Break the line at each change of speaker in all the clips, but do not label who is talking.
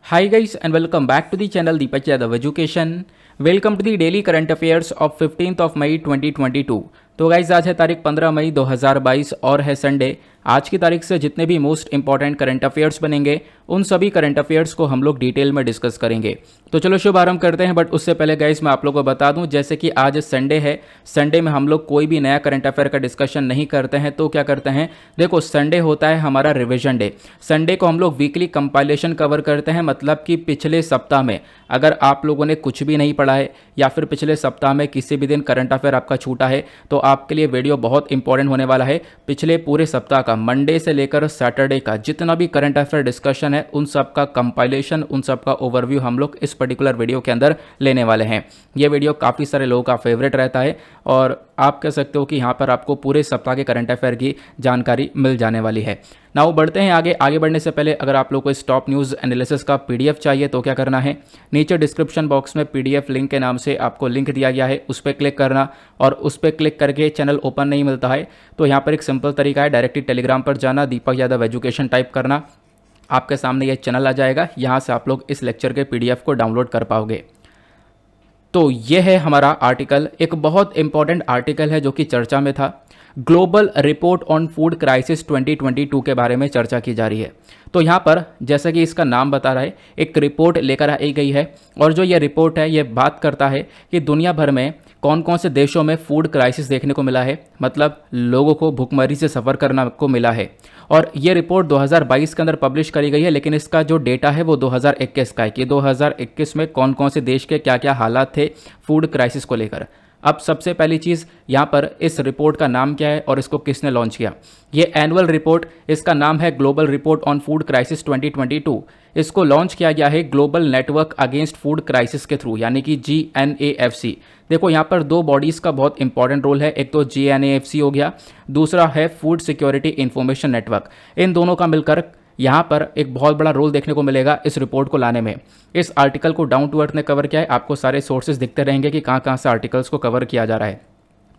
Hi guys and welcome back to the channel Deepak Yadav Education. Welcome to the daily current affairs of 15 May 2022। तो guys आज है तारीख 15 May 2022 और है Sunday. आज की तारीख से जितने भी मोस्ट इंपॉर्टेंट करंट अफेयर्स बनेंगे उन सभी करंट अफेयर्स को हम लोग डिटेल में डिस्कस करेंगे। तो चलो शुभारंभ करते हैं। बट उससे पहले गाइज मैं आप लोगों को बता दूं, जैसे कि आज संडे है, संडे में हम लोग कोई भी नया करंट अफेयर का डिस्कशन नहीं करते हैं। तो क्या करते हैं, देखो संडे होता है हमारा रिविजन डे। संडे को हम लोग वीकली कंपाइलेशन कवर करते हैं, मतलब कि पिछले सप्ताह में अगर आप लोगों ने कुछ भी नहीं पढ़ा है या फिर पिछले सप्ताह में किसी भी दिन करंट अफेयर आपका छूटा है तो आपके लिए वीडियो बहुत इंपॉर्टेंट होने वाला है। पिछले पूरे सप्ताह का, मंडे से लेकर सैटरडे का जितना भी करंट अफेयर डिस्कशन है उन सब का कंपाइलेशन, उन सब का ओवरव्यू हम लोग इस पर्टिकुलर वीडियो के अंदर लेने वाले हैं। ये वीडियो काफ़ी सारे लोगों का फेवरेट रहता है और आप कह सकते हो कि यहाँ पर आपको पूरे सप्ताह के करंट अफेयर की जानकारी मिल जाने वाली है। नाउ बढ़ते हैं आगे। आगे बढ़ने से पहले अगर आप लोग को इस टॉप न्यूज़ एनालिसिस का पीडीएफ चाहिए तो क्या करना है, नीचे डिस्क्रिप्शन बॉक्स में पीडीएफ लिंक के नाम से आपको लिंक दिया गया है, उस पर क्लिक करना और उस पर क्लिक करके चैनल ओपन नहीं मिलता है तो यहाँ पर एक सिंपल तरीका है, डायरेक्टली टेलीग्राम पर जाना, दीपक यादव एजुकेशन टाइप करना, आपके सामने ये चैनल आ जाएगा। यहाँ से आप लोग इस लेक्चर के पीडीएफ को डाउनलोड कर पाओगे। तो ये है हमारा आर्टिकल, एक बहुत इंपॉर्टेंट आर्टिकल है जो कि चर्चा में था। Global report on food crisis 2022 के बारे में चर्चा की जा रही है। तो यहाँ पर जैसा कि इसका नाम बता रहा है, एक रिपोर्ट लेकर आई गई है और जो ये रिपोर्ट है ये बात करता है कि दुनिया भर में कौन कौन से देशों में फूड क्राइसिस देखने को मिला है, मतलब लोगों को भुखमरी से सफ़र करना को मिला है। और ये रिपोर्ट 2022 के अंदर पब्लिश करी गई है, लेकिन इसका जो डेटा है वो 2021 का है कि 2021 में कौन कौन से देश के क्या क्या हालात थे फूड क्राइसिस को लेकर। अब सबसे पहली चीज़ यहाँ पर इस रिपोर्ट का नाम क्या है और इसको किसने लॉन्च किया। ये एनुअल रिपोर्ट, इसका नाम है global report on food crisis 2022। इसको लॉन्च किया गया है global network against food crisis के थ्रू, यानी कि GNAFC। देखो यहाँ पर दो बॉडीज़ का बहुत इंपॉर्टेंट रोल है, एक तो GNAFC हो गया, दूसरा है फूड सिक्योरिटी इंफॉर्मेशन नेटवर्क। इन दोनों का मिलकर यहाँ पर एक बहुत बड़ा रोल देखने को मिलेगा इस रिपोर्ट को लाने में। इस आर्टिकल को डाउन टू अर्थ ने कवर किया है, आपको सारे सोर्सेज दिखते रहेंगे कि कहाँ कहाँ से आर्टिकल्स को कवर किया जा रहा है।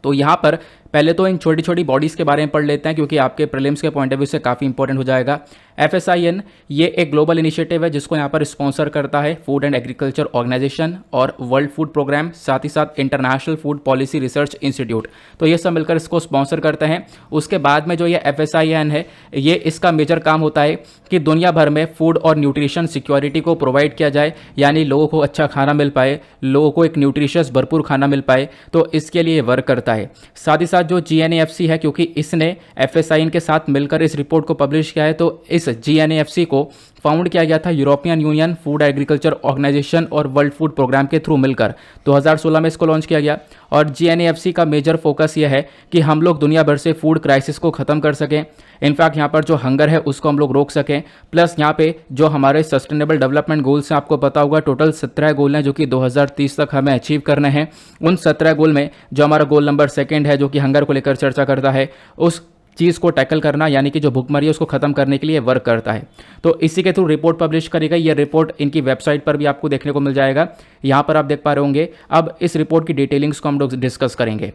तो यहाँ पर पहले तो इन छोटी छोटी बॉडीज़ के बारे में पढ़ लेते हैं क्योंकि आपके प्रीलिम्स के पॉइंट ऑफ व्यू से काफ़ी इंपॉर्टेंट हो जाएगा। FSIN ये एक ग्लोबल इनिशिएटिव है जिसको यहाँ पर स्पॉन्सर करता है फूड एंड एग्रीकल्चर ऑर्गेनाइजेशन और वर्ल्ड फूड प्रोग्राम, साथ ही साथ international food policy research institute. तो ये सब मिलकर इसको स्पॉन्सर करते हैं। उसके बाद में जो ये FSIN है, ये इसका मेजर काम होता है कि दुनिया भर में फूड और न्यूट्रिशन सिक्योरिटी को प्रोवाइड किया जाए, यानी लोगों को अच्छा खाना मिल पाए, लोगों को एक न्यूट्रिशियस भरपूर खाना मिल पाए, तो इसके लिए वर्क करता है। साथ ही साथ जो GNAFC है, क्योंकि इसने FSIN के साथ मिलकर इस रिपोर्ट को पब्लिश किया है, तो इस GNAFC को फाउंड किया गया था European Union food agriculture organisation और वर्ल्ड फूड प्रोग्राम के थ्रू मिलकर 2016 में इसको लॉन्च किया गया। और GNAFC का मेजर फोकस यह है कि हम लोग दुनिया भर से फूड क्राइसिस को ख़त्म कर सकें, इनफैक्ट यहाँ पर जो हंगर है उसको हम लोग रोक सकें। प्लस यहाँ पे जो हमारे सस्टेनेबल डेवलपमेंट गोल्स हैं, आपको पता होगा टोटल 17 गोल हैं जो कि 2030 तक हमें अचीव करने हैं। उन 17 गोल में जो हमारा गोल नंबर 2 है जो कि हंगर को लेकर चर्चा करता है, उस चीज़ को टैकल करना, यानी कि जो भुखमरी है उसको खत्म करने के लिए वर्क करता है। तो इसी के थ्रू रिपोर्ट पब्लिश करी गई। ये रिपोर्ट इनकी वेबसाइट पर भी आपको देखने को मिल जाएगा, यहाँ पर आप देख पा रहे होंगे। अब इस रिपोर्ट की डिटेलिंग्स को हम लोग डिस्कस करेंगे।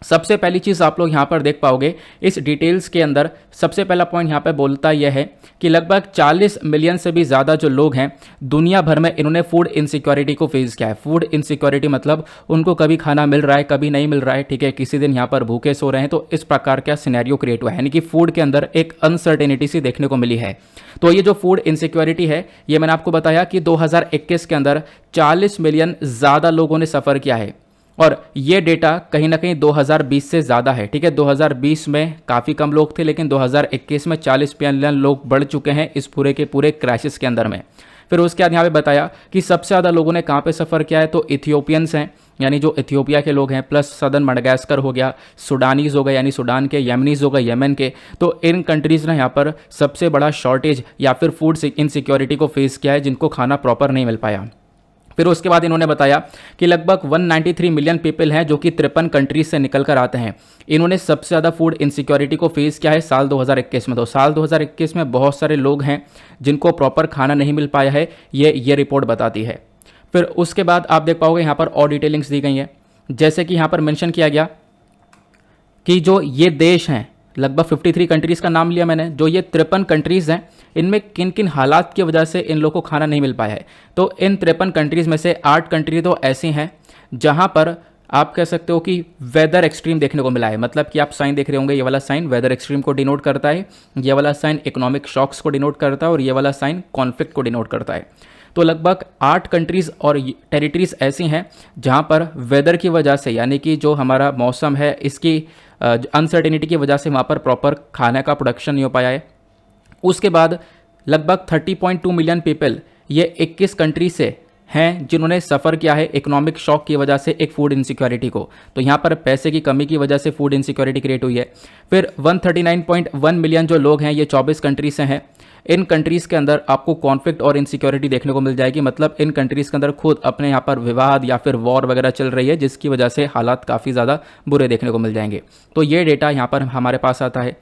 सबसे पहली चीज़ आप लोग यहाँ पर देख पाओगे इस डिटेल्स के अंदर, सबसे पहला पॉइंट यहाँ पर बोलता यह है कि लगभग 40 मिलियन से भी ज़्यादा जो लोग हैं दुनिया भर में, इन्होंने फूड इनसिक्योरिटी को फेस किया है। फूड इनसिक्योरिटी मतलब उनको कभी खाना मिल रहा है, कभी नहीं मिल रहा है, ठीक है, किसी दिन यहाँ पर भूखे सो रहे हैं, तो इस प्रकार का सिनेरियो क्रिएट हुआ है, यानी कि फूड के अंदर एक अनसर्टेनिटी सी देखने को मिली है। तो ये जो फूड इनसिक्योरिटी है, ये मैंने आपको बताया कि 2021 के अंदर 40 मिलियन ज़्यादा लोगों ने सफ़र किया है और ये डेटा कहीं ना कहीं 2020 से ज़्यादा है, ठीक है। 2020 में काफ़ी कम लोग थे, लेकिन 2021 में 40 मिलियन लोग बढ़ चुके हैं इस पूरे के पूरे क्राइसिस के अंदर में। फिर उसके बाद यहाँ पे बताया कि सबसे ज़्यादा लोगों ने कहाँ पे सफ़र किया है, तो इथियोपियंस हैं, यानी जो इथियोपिया के लोग हैं, प्लस सदर्न मडागास्कर हो गया, सुडानीज़ हो गए यानी सुडान के, यमनीज़ हो गए यमन के। तो इन कंट्रीज़ ने यहाँ पर सबसे बड़ा शॉर्टेज या फिर फूड इनसिक्योरिटी को फेस किया है, जिनको खाना प्रॉपर नहीं मिल पाया। फिर उसके बाद इन्होंने बताया कि लगभग 193 मिलियन पीपल हैं जो कि 53 कंट्रीज से निकल कर आते हैं। इन्होंने सबसे ज़्यादा फूड इनसिक्योरिटी को फेस किया है साल 2021 में। तो साल 2021 में बहुत सारे लोग हैं जिनको प्रॉपर खाना नहीं मिल पाया है, ये रिपोर्ट बताती है। फिर उसके बाद आप देख पाओगे यहाँ पर और डिटेलिंग्स दी गई हैं, जैसे कि यहाँ पर मेंशन किया गया कि जो ये देश हैं, लगभग 53 कंट्रीज़ का नाम लिया मैंने, जो ये 53 कंट्रीज़ हैं इनमें किन किन हालात की वजह से इन लोगों को खाना नहीं मिल पाया है। तो इन 53 कंट्रीज़ में से 8 कंट्री तो ऐसी हैं जहाँ पर आप कह सकते हो कि वेदर एक्सट्रीम देखने को मिला है। मतलब कि आप साइन देख रहे होंगे, ये वाला साइन वेदर एक्सट्रीम को डिनोट करता है, ये वाला साइन इकोनॉमिक शॉक्स को डिनोट करता है और ये वाला साइन कॉन्फ्लिक्ट को डिनोट करता है। तो लगभग 8 कंट्रीज़ और टेरिटरीज़ ऐसी हैं जहाँ पर वेदर की वजह से, यानी कि जो हमारा मौसम है इसकी अनसर्टेनिटी की वजह से वहाँ पर प्रॉपर खाने का प्रोडक्शन नहीं हो पाया है। उसके बाद लगभग 30.2 मिलियन पीपल ये 21 कंट्री से हैं जिन्होंने सफ़र किया है इकोनॉमिक शॉक की वजह से एक फूड इनसिक्योरिटी को। तो यहाँ पर पैसे की कमी की वजह से फूड इनसिक्योरिटी क्रिएट हुई है। फिर 139.1 मिलियन जो लोग हैं ये 24 कंट्री से हैं। इन कंट्रीज़ के अंदर आपको कॉन्फ्लिक्ट और इनसिक्योरिटी देखने को मिल जाएगी। मतलब इन कंट्रीज़ के अंदर खुद अपने यहाँ पर विवाद या फिर वॉर वगैरह चल रही है, जिसकी वजह से हालात काफ़ी ज़्यादा बुरे देखने को मिल जाएंगे। तो ये डेटा यहाँ पर हमारे पास आता है।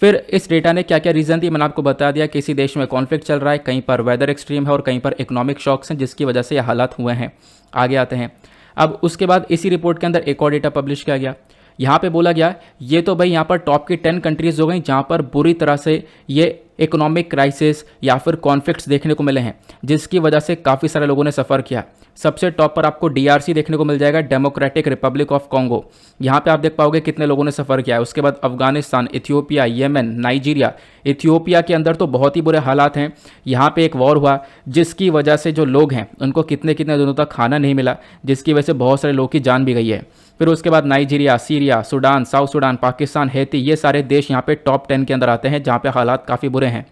फिर इस डेटा ने क्या क्या रीज़न थी मैंने आपको बता दिया। किसी देश में कॉन्फ्लिक्ट चल रहा है, कहीं पर वेदर एक्सट्रीम है और कहीं पर इकोनॉमिक शॉक्स हैं जिसकी वजह से ये हालात हुए हैं। आगे आते हैं। अब उसके बाद इसी रिपोर्ट के अंदर एक और डेटा पब्लिश किया गया। यहाँ पे बोला गया ये तो भाई यहाँ पर टॉप की 10 कंट्रीज़ हो गई जहाँ पर बुरी तरह से ये इकोनॉमिक क्राइसिस या फिर कॉन्फ्लिक्ट्स देखने को मिले हैं, जिसकी वजह से काफ़ी सारे लोगों ने सफ़र किया। सबसे टॉप पर आपको DRC देखने को मिल जाएगा, डेमोक्रेटिक रिपब्लिक ऑफ कॉन्गो। यहाँ पे आप देख पाओगे कितने लोगों ने सफ़र किया है। उसके बाद Afghanistan, Ethiopia, Yemen, Nigeria. Ethiopia के अंदर तो बहुत ही बुरे हालात हैं। यहाँ पे एक वॉर हुआ जिसकी वजह से जो लोग हैं उनको कितने कितने दिनों तक खाना नहीं मिला, जिसकी वजह से बहुत सारे लोगों की जान भी गई है। फिर उसके बाद Nigeria, Syria, Sudan, south Sudan, Pakistan, Haiti, ये सारे देश यहाँ पे टॉप 10 के अंदर आते हैं जहाँ पे हालात काफ़ी बुरे हैं।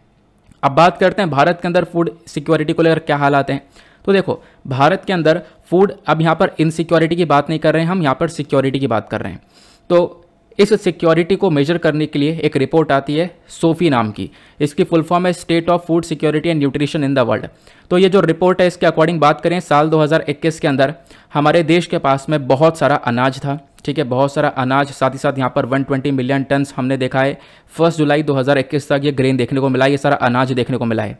अब बात करते हैं भारत के अंदर फूड सिक्योरिटी को लेकर क्या हालात हैं। तो देखो भारत के अंदर फूड, अब यहाँ पर इनसिक्योरिटी की बात नहीं कर रहे हैं हम, यहाँ पर सिक्योरिटी की बात कर रहे हैं। तो इस सिक्योरिटी को मेजर करने के लिए एक रिपोर्ट आती है सोफी नाम की। इसकी फुल फॉर्म है state of food security and nutrition in the world. तो ये जो रिपोर्ट है इसके अकॉर्डिंग बात करें साल 2021 के अंदर हमारे देश के पास में बहुत सारा अनाज था, ठीक है, बहुत सारा अनाज। साथ ही साथ यहाँ पर 120 मिलियन टन्स हमने देखा है 1 जुलाई 2021 तक ये ग्रेन देखने को मिला है, ये सारा अनाज देखने को मिला है।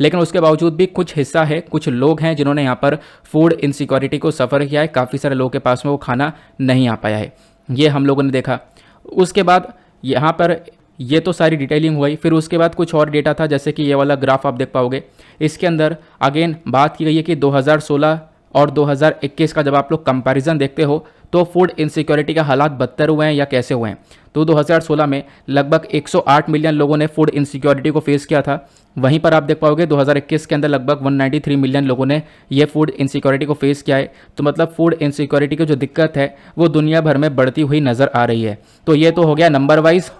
लेकिन उसके बावजूद भी कुछ हिस्सा है, कुछ लोग हैं जिन्होंने यहाँ पर फूड इनसिक्योरिटी को सफ़र किया है। काफ़ी सारे लोगों के पास में वो खाना नहीं आ पाया है, ये हम लोगों ने देखा। उसके बाद यहाँ पर ये तो सारी डिटेलिंग हुई। फिर उसके बाद कुछ और डेटा था, जैसे कि ये वाला ग्राफ आप देख पाओगे। इसके अंदर अगेन बात की गई है कि 2016 और 2021 का जब आप लोग कंपैरिजन देखते हो तो फूड इनसिक्योरिटी का हालात बदतर हुए हैं या कैसे हुए हैं। तो 2016 में लगभग 108 मिलियन लोगों ने फूड इनसिक्योरिटी को फेस किया था। वहीं पर आप देख पाओगे 2021 के अंदर लगभग 193 मिलियन लोगों ने ये फूड इनसिक्योरिटी को फेस किया है। तो मतलब फूड इनसिक्योरिटी की जो दिक्कत है वो दुनिया भर में बढ़ती हुई नज़र आ रही है। तो ये तो हो गया नंबर वाइज।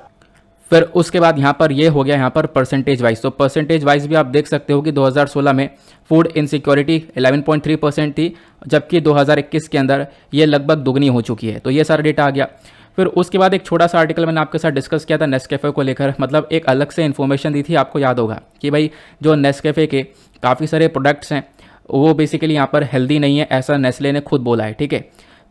फिर उसके बाद यहाँ पर ये हो गया यहाँ पर परसेंटेज वाइज। तो परसेंटेज वाइज भी आप देख सकते हो कि 2016 में फूड इनसिक्योरिटी 11.3% थी, जबकि 2021 के अंदर ये लगभग दुगनी हो चुकी है। तो ये सारा डेटा आ गया। फिर उसके बाद एक छोटा सा आर्टिकल मैंने आपके साथ डिस्कस किया था नेस्कैफ़े को लेकर। मतलब एक अलग से इन्फॉर्मेशन दी थी, आपको याद होगा कि भाई जो नेस्कैफ़े के काफ़ी सारे प्रोडक्ट्स हैं वो बेसिकली यहाँ पर हेल्दी नहीं है, ऐसा नेस्ले ने खुद बोला है, ठीक है।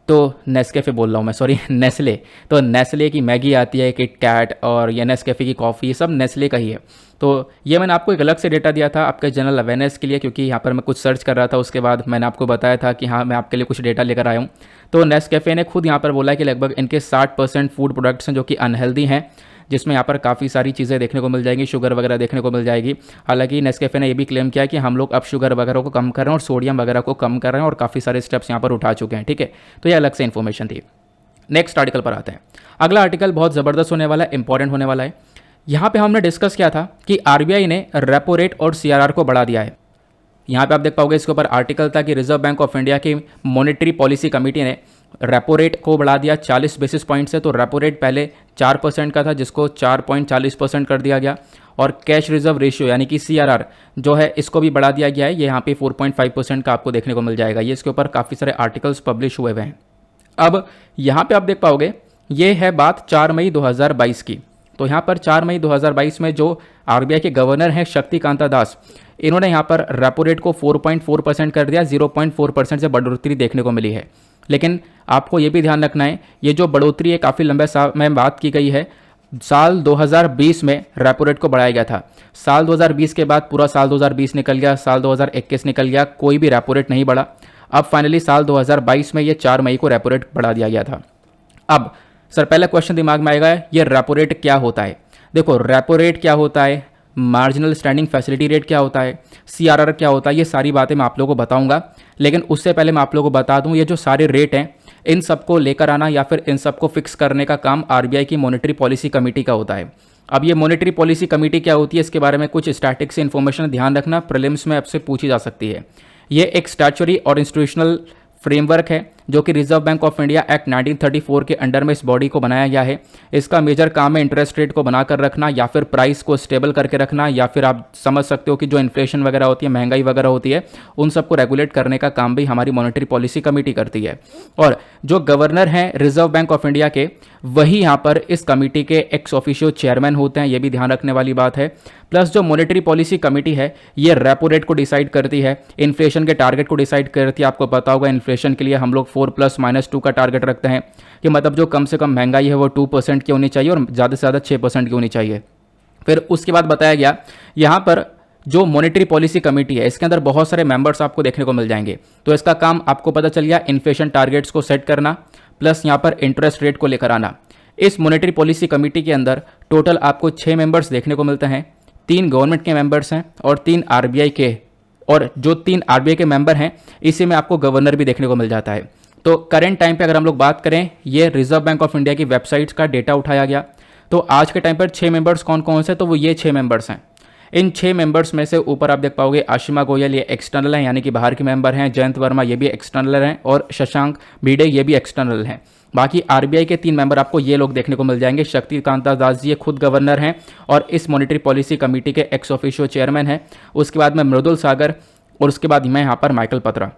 तो नेस्कैफ़े बोल रहा हूँ मैं, सॉरी, नेस्ले। तो नेस्ले की मैगी आती है, किट कैट और ये नेस्कैफ़े की कॉफ़ी, ये सब नेस्ले का ही है। तो ये मैंने आपको एक अलग से डेटा दिया था आपके जनरल अवेयरनेस के लिए, क्योंकि यहाँ पर मैं कुछ सर्च कर रहा था। उसके बाद मैंने आपको बताया था कि हाँ मैं आपके लिए कुछ डेटा लेकर आया हूँ। तो नेस्कैफ़े ने खुद यहाँ पर बोला है कि लगभग इनके 60% फूड प्रोडक्ट्स हैं जो कि अनहेल्दी हैं, जिसमें यहाँ पर काफ़ी सारी चीज़ें देखने को मिल जाएंगी, शुगर वगैरह देखने को मिल जाएगी। हालांकि नेस्कैफ़े ने ये भी क्लेम किया कि हम लोग अब शुगर वगैरह को कम कर रहे हैं और सोडियम वगैरह को कम कर रहे हैं और काफ़ी सारे स्टेप्स यहाँ पर उठा चुके हैं, ठीक है। तो ये अलग से इन्फॉर्मेशन थी। नेक्स्ट आर्टिकल पर आते हैं। अगला आर्टिकल बहुत ज़बरदस्त होने वाला है, इंपॉर्टेंट होने वाला है। यहाँ पे हमने डिस्कस किया था कि RBI ने रेपो रेट और CRR को बढ़ा दिया है। यहाँ पे आप देख पाओगे इसके ऊपर आर्टिकल था कि रिजर्व बैंक ऑफ इंडिया की मॉनेटरी पॉलिसी कमेटी ने रेपो रेट को बढ़ा दिया 40 बेसिस पॉइंट से। तो रेपो रेट पहले 4% का था, जिसको 4.40% कर दिया गया। और कैश रिजर्व रेशियो यानी कि CRR जो है इसको भी बढ़ा दिया गया है। ये यहाँ पे 4.5% का आपको देखने को मिल जाएगा। ये इसके ऊपर काफ़ी सारे आर्टिकल्स पब्लिश हुए हुए हैं। अब यहाँ पे आप देख पाओगे ये है बात 4 मई 2022 की। तो यहाँ पर 4 मई 2022 में जो RBI के गवर्नर हैं शक्तिकांता दास, इन्होंने यहाँ पर रेपो रेट को 4.4% कर दिया। 0.4% से बढ़ोतरी देखने को मिली है। लेकिन आपको ये भी ध्यान रखना है, ये जो बढ़ोतरी है काफ़ी लंबे समय में बात की गई है। साल 2020 में रेपो रेट को बढ़ाया गया था। साल 2020 के बाद पूरा साल 2020 निकल गया, साल 2021 निकल गया, कोई भी रेपो रेट नहीं बढ़ा। अब फाइनली साल 2022 में ये 4 मई को रेपो रेट बढ़ा दिया गया था। अब सर पहला क्वेश्चन दिमाग में आएगा, ये रेपो रेट क्या होता है। देखो रेपो रेट क्या होता है, मार्जिनल स्टैंडिंग फैसिलिटी रेट क्या होता है, CRR क्या होता है, ये सारी बातें मैं आप लोगों को बताऊंगा। लेकिन उससे पहले मैं आप लोगों को बता दूं, ये जो सारे रेट हैं इन सबको लेकर आना या फिर इन सबको फिक्स करने का काम RBI की मॉनेटरी पॉलिसी कमेटी का होता है। अब ये मॉनेटरी पॉलिसी कमेटी क्या होती है, इसके बारे में कुछ स्टैटिक से इन्फॉर्मेशन ध्यान रखना, प्रीलिम्स में आपसे पूछी जा सकती है। ये एक स्टैच्यूटरी और इंस्टीट्यूशनल फ्रेमवर्क है जो कि reserve bank of India act 1934 के अंडर में इस बॉडी को बनाया गया है। इसका मेजर काम है इंटरेस्ट रेट को बनाकर रखना या फिर प्राइस को स्टेबल करके रखना, या फिर आप समझ सकते हो कि जो इन्फ्लेशन वगैरह होती है, महंगाई वगैरह होती है, उन सबको रेगुलेट करने का काम भी हमारी मॉनेटरी पॉलिसी कमेटी करती है। और जो गवर्नर हैं रिजर्व बैंक ऑफ इंडिया के, वही यहाँ पर इस कमेटी के एक्स ऑफिशियो चेयरमैन होते हैं, ये भी ध्यान रखने वाली बात है। प्लस जो मॉनेटरी पॉलिसी कमेटी है ये रेपो रेट को डिसाइड करती है, इन्फ्लेशन के टारगेट को डिसाइड करती है। आपको पता होगा इन्फ्लेशन के लिए हम लोग 4+-2 का टारगेट रखते हैं कि मतलब जो कम से कम महंगाई है वो 2% की होनी चाहिए और ज़्यादा से ज़्यादा 6% की होनी चाहिए। फिर उसके बाद बताया गया यहाँ पर जो मॉनेटरी पॉलिसी कमेटी है इसके अंदर बहुत सारे मेंबर्स आपको देखने को मिल जाएंगे। तो इसका काम आपको पता चल गया इन्फ्लेशन टारगेट्स को सेट करना प्लस यहाँ पर इंटरेस्ट रेट को लेकर आना। इस मॉनेटरी पॉलिसी कमेटी के अंदर टोटल आपको 6 मेंबर्स देखने को मिलते हैं, 3 गवर्नमेंट के मेंबर्स हैं और 3 RBI के, और जो 3 RBI के मेंबर हैं इसी में आपको गवर्नर भी देखने को मिल जाता है। तो करेंट टाइम पे अगर हम लोग बात करें, ये रिजर्व बैंक ऑफ इंडिया की वेबसाइट्स का डेटा उठाया गया। तो आज के टाइम पर 6 मेंबर्स कौन कौन से, तो वो ये 6 मेंबर्स हैं। इन 6 मेंबर्स में से ऊपर आप देख पाओगे आशिमा गोयल, ये एक्सटर्नल हैं यानी कि बाहर के मेंबर हैं, जयंत वर्मा ये भी एक्सटर्नल हैं, और शशांक भिडे ये भी एक्सटर्नल हैं। बाकी RBI के 3 मेंबर आपको ये लोग देखने को मिल जाएंगे। शक्तिकांता दास जी ये खुद गवर्नर हैं और इस मॉनेटरी पॉलिसी कमेटी के एक्स ऑफिशियो चेयरमैन हैं। उसके बाद में मृदुल सागर और उसके बाद मैं यहाँ पर माइकल पत्रा।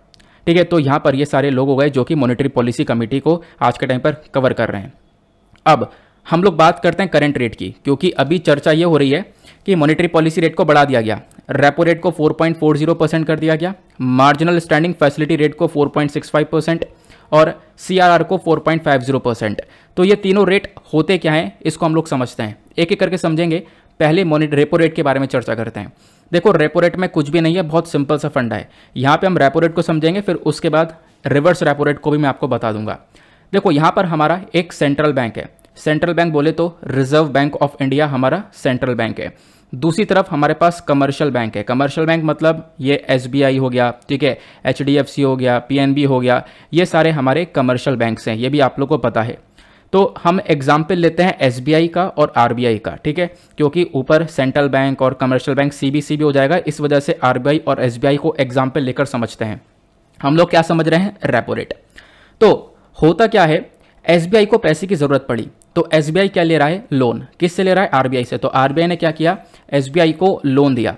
ठीक है, तो यहाँ पर ये सारे लोग हो गए जो कि मॉनेटरी पॉलिसी कमेटी को आज के टाइम पर कवर कर रहे हैं। अब हम लोग बात करते हैं करंट रेट की, क्योंकि अभी चर्चा ये हो रही है कि मॉनेटरी पॉलिसी रेट को बढ़ा दिया गया, रेपो रेट को 4.40% कर दिया गया, मार्जिनल स्टैंडिंग फैसिलिटी रेट को 4.65% और CRR को 4.50%। तो ये तीनों रेट होते क्या हैं इसको हम लोग समझते हैं, एक एक करके समझेंगे। पहले रेपो रेट के बारे में चर्चा करते हैं। देखो रेपो रेट में कुछ भी नहीं है, बहुत सिंपल सा फंडा है। यहाँ पे हम रेपो रेट को समझेंगे, फिर उसके बाद रिवर्स रेपो रेट को भी मैं आपको बता दूंगा। देखो यहाँ पर हमारा एक सेंट्रल बैंक है, सेंट्रल बैंक बोले तो रिजर्व बैंक ऑफ इंडिया हमारा सेंट्रल बैंक है। दूसरी तरफ हमारे पास कमर्शियल बैंक है, कमर्शियल बैंक मतलब ये SBI हो गया, ठीक है, HDFC हो गया, PNB हो गया, ये सारे हमारे कमर्शियल बैंक्स हैं, ये भी आप लोग को पता है। तो हम एग्जाम्पल लेते हैं SBI का और RBI का, ठीक है, क्योंकि ऊपर सेंट्रल बैंक और कमर्शियल बैंक CBC भी हो जाएगा, इस वजह से RBI और SBI को एग्जाम्पल लेकर समझते हैं। हम लोग क्या समझ रहे हैं, रेपो रेट। तो होता क्या है, SBI को पैसे की ज़रूरत पड़ी तो SBI क्या ले रहा है, लोन। किससे ले रहा है, RBI से। तो RBI ने क्या किया, SBI को लोन दिया।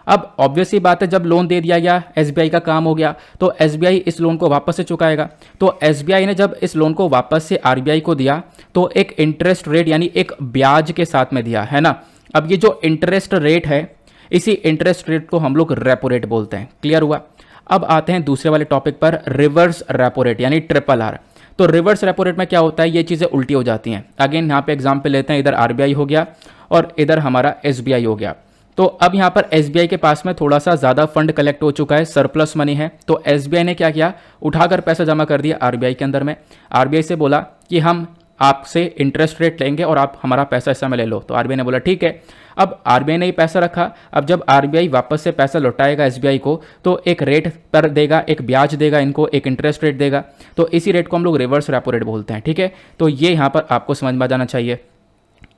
अब ऑब्वियस ही बात है, जब लोन दे दिया गया, SBI का काम हो गया, तो SBI इस लोन को वापस से चुकाएगा। तो SBI ने जब इस लोन को वापस से RBI को दिया तो एक इंटरेस्ट रेट यानी एक ब्याज के साथ में दिया है ना। अब ये जो इंटरेस्ट रेट है, इसी इंटरेस्ट रेट को हम लोग रेपो रेट बोलते हैं। क्लियर हुआ। अब आते हैं दूसरे वाले टॉपिक पर, रिवर्स रेपो रेट यानी RRR। तो रिवर्स रेपो रेट में क्या होता है, ये चीज़ें उल्टी हो जाती हैं। अगेन यहाँ पे एग्जाम्पल लेते हैं, इधर RBI हो गया और इधर हमारा SBI हो गया। तो अब यहाँ पर SBI के पास में थोड़ा सा ज़्यादा फंड कलेक्ट हो चुका है, सरप्लस मनी है। तो SBI ने क्या किया, उठाकर पैसा जमा कर दिया RBI के अंदर में। RBI से बोला कि हम आपसे इंटरेस्ट रेट लेंगे और आप हमारा पैसा इस समय ले लो। तो RBI ने बोला ठीक है। अब RBI ने ही पैसा रखा। अब जब RBI वापस से पैसा लौटाएगा SBI को तो एक रेट पर देगा, एक ब्याज देगा इनको, एक इंटरेस्ट रेट देगा। तो इसी रेट को हम लोग रिवर्स रेपो रेट बोलते हैं। ठीक है, तो ये यहाँ पर आपको समझ में आ जाना चाहिए।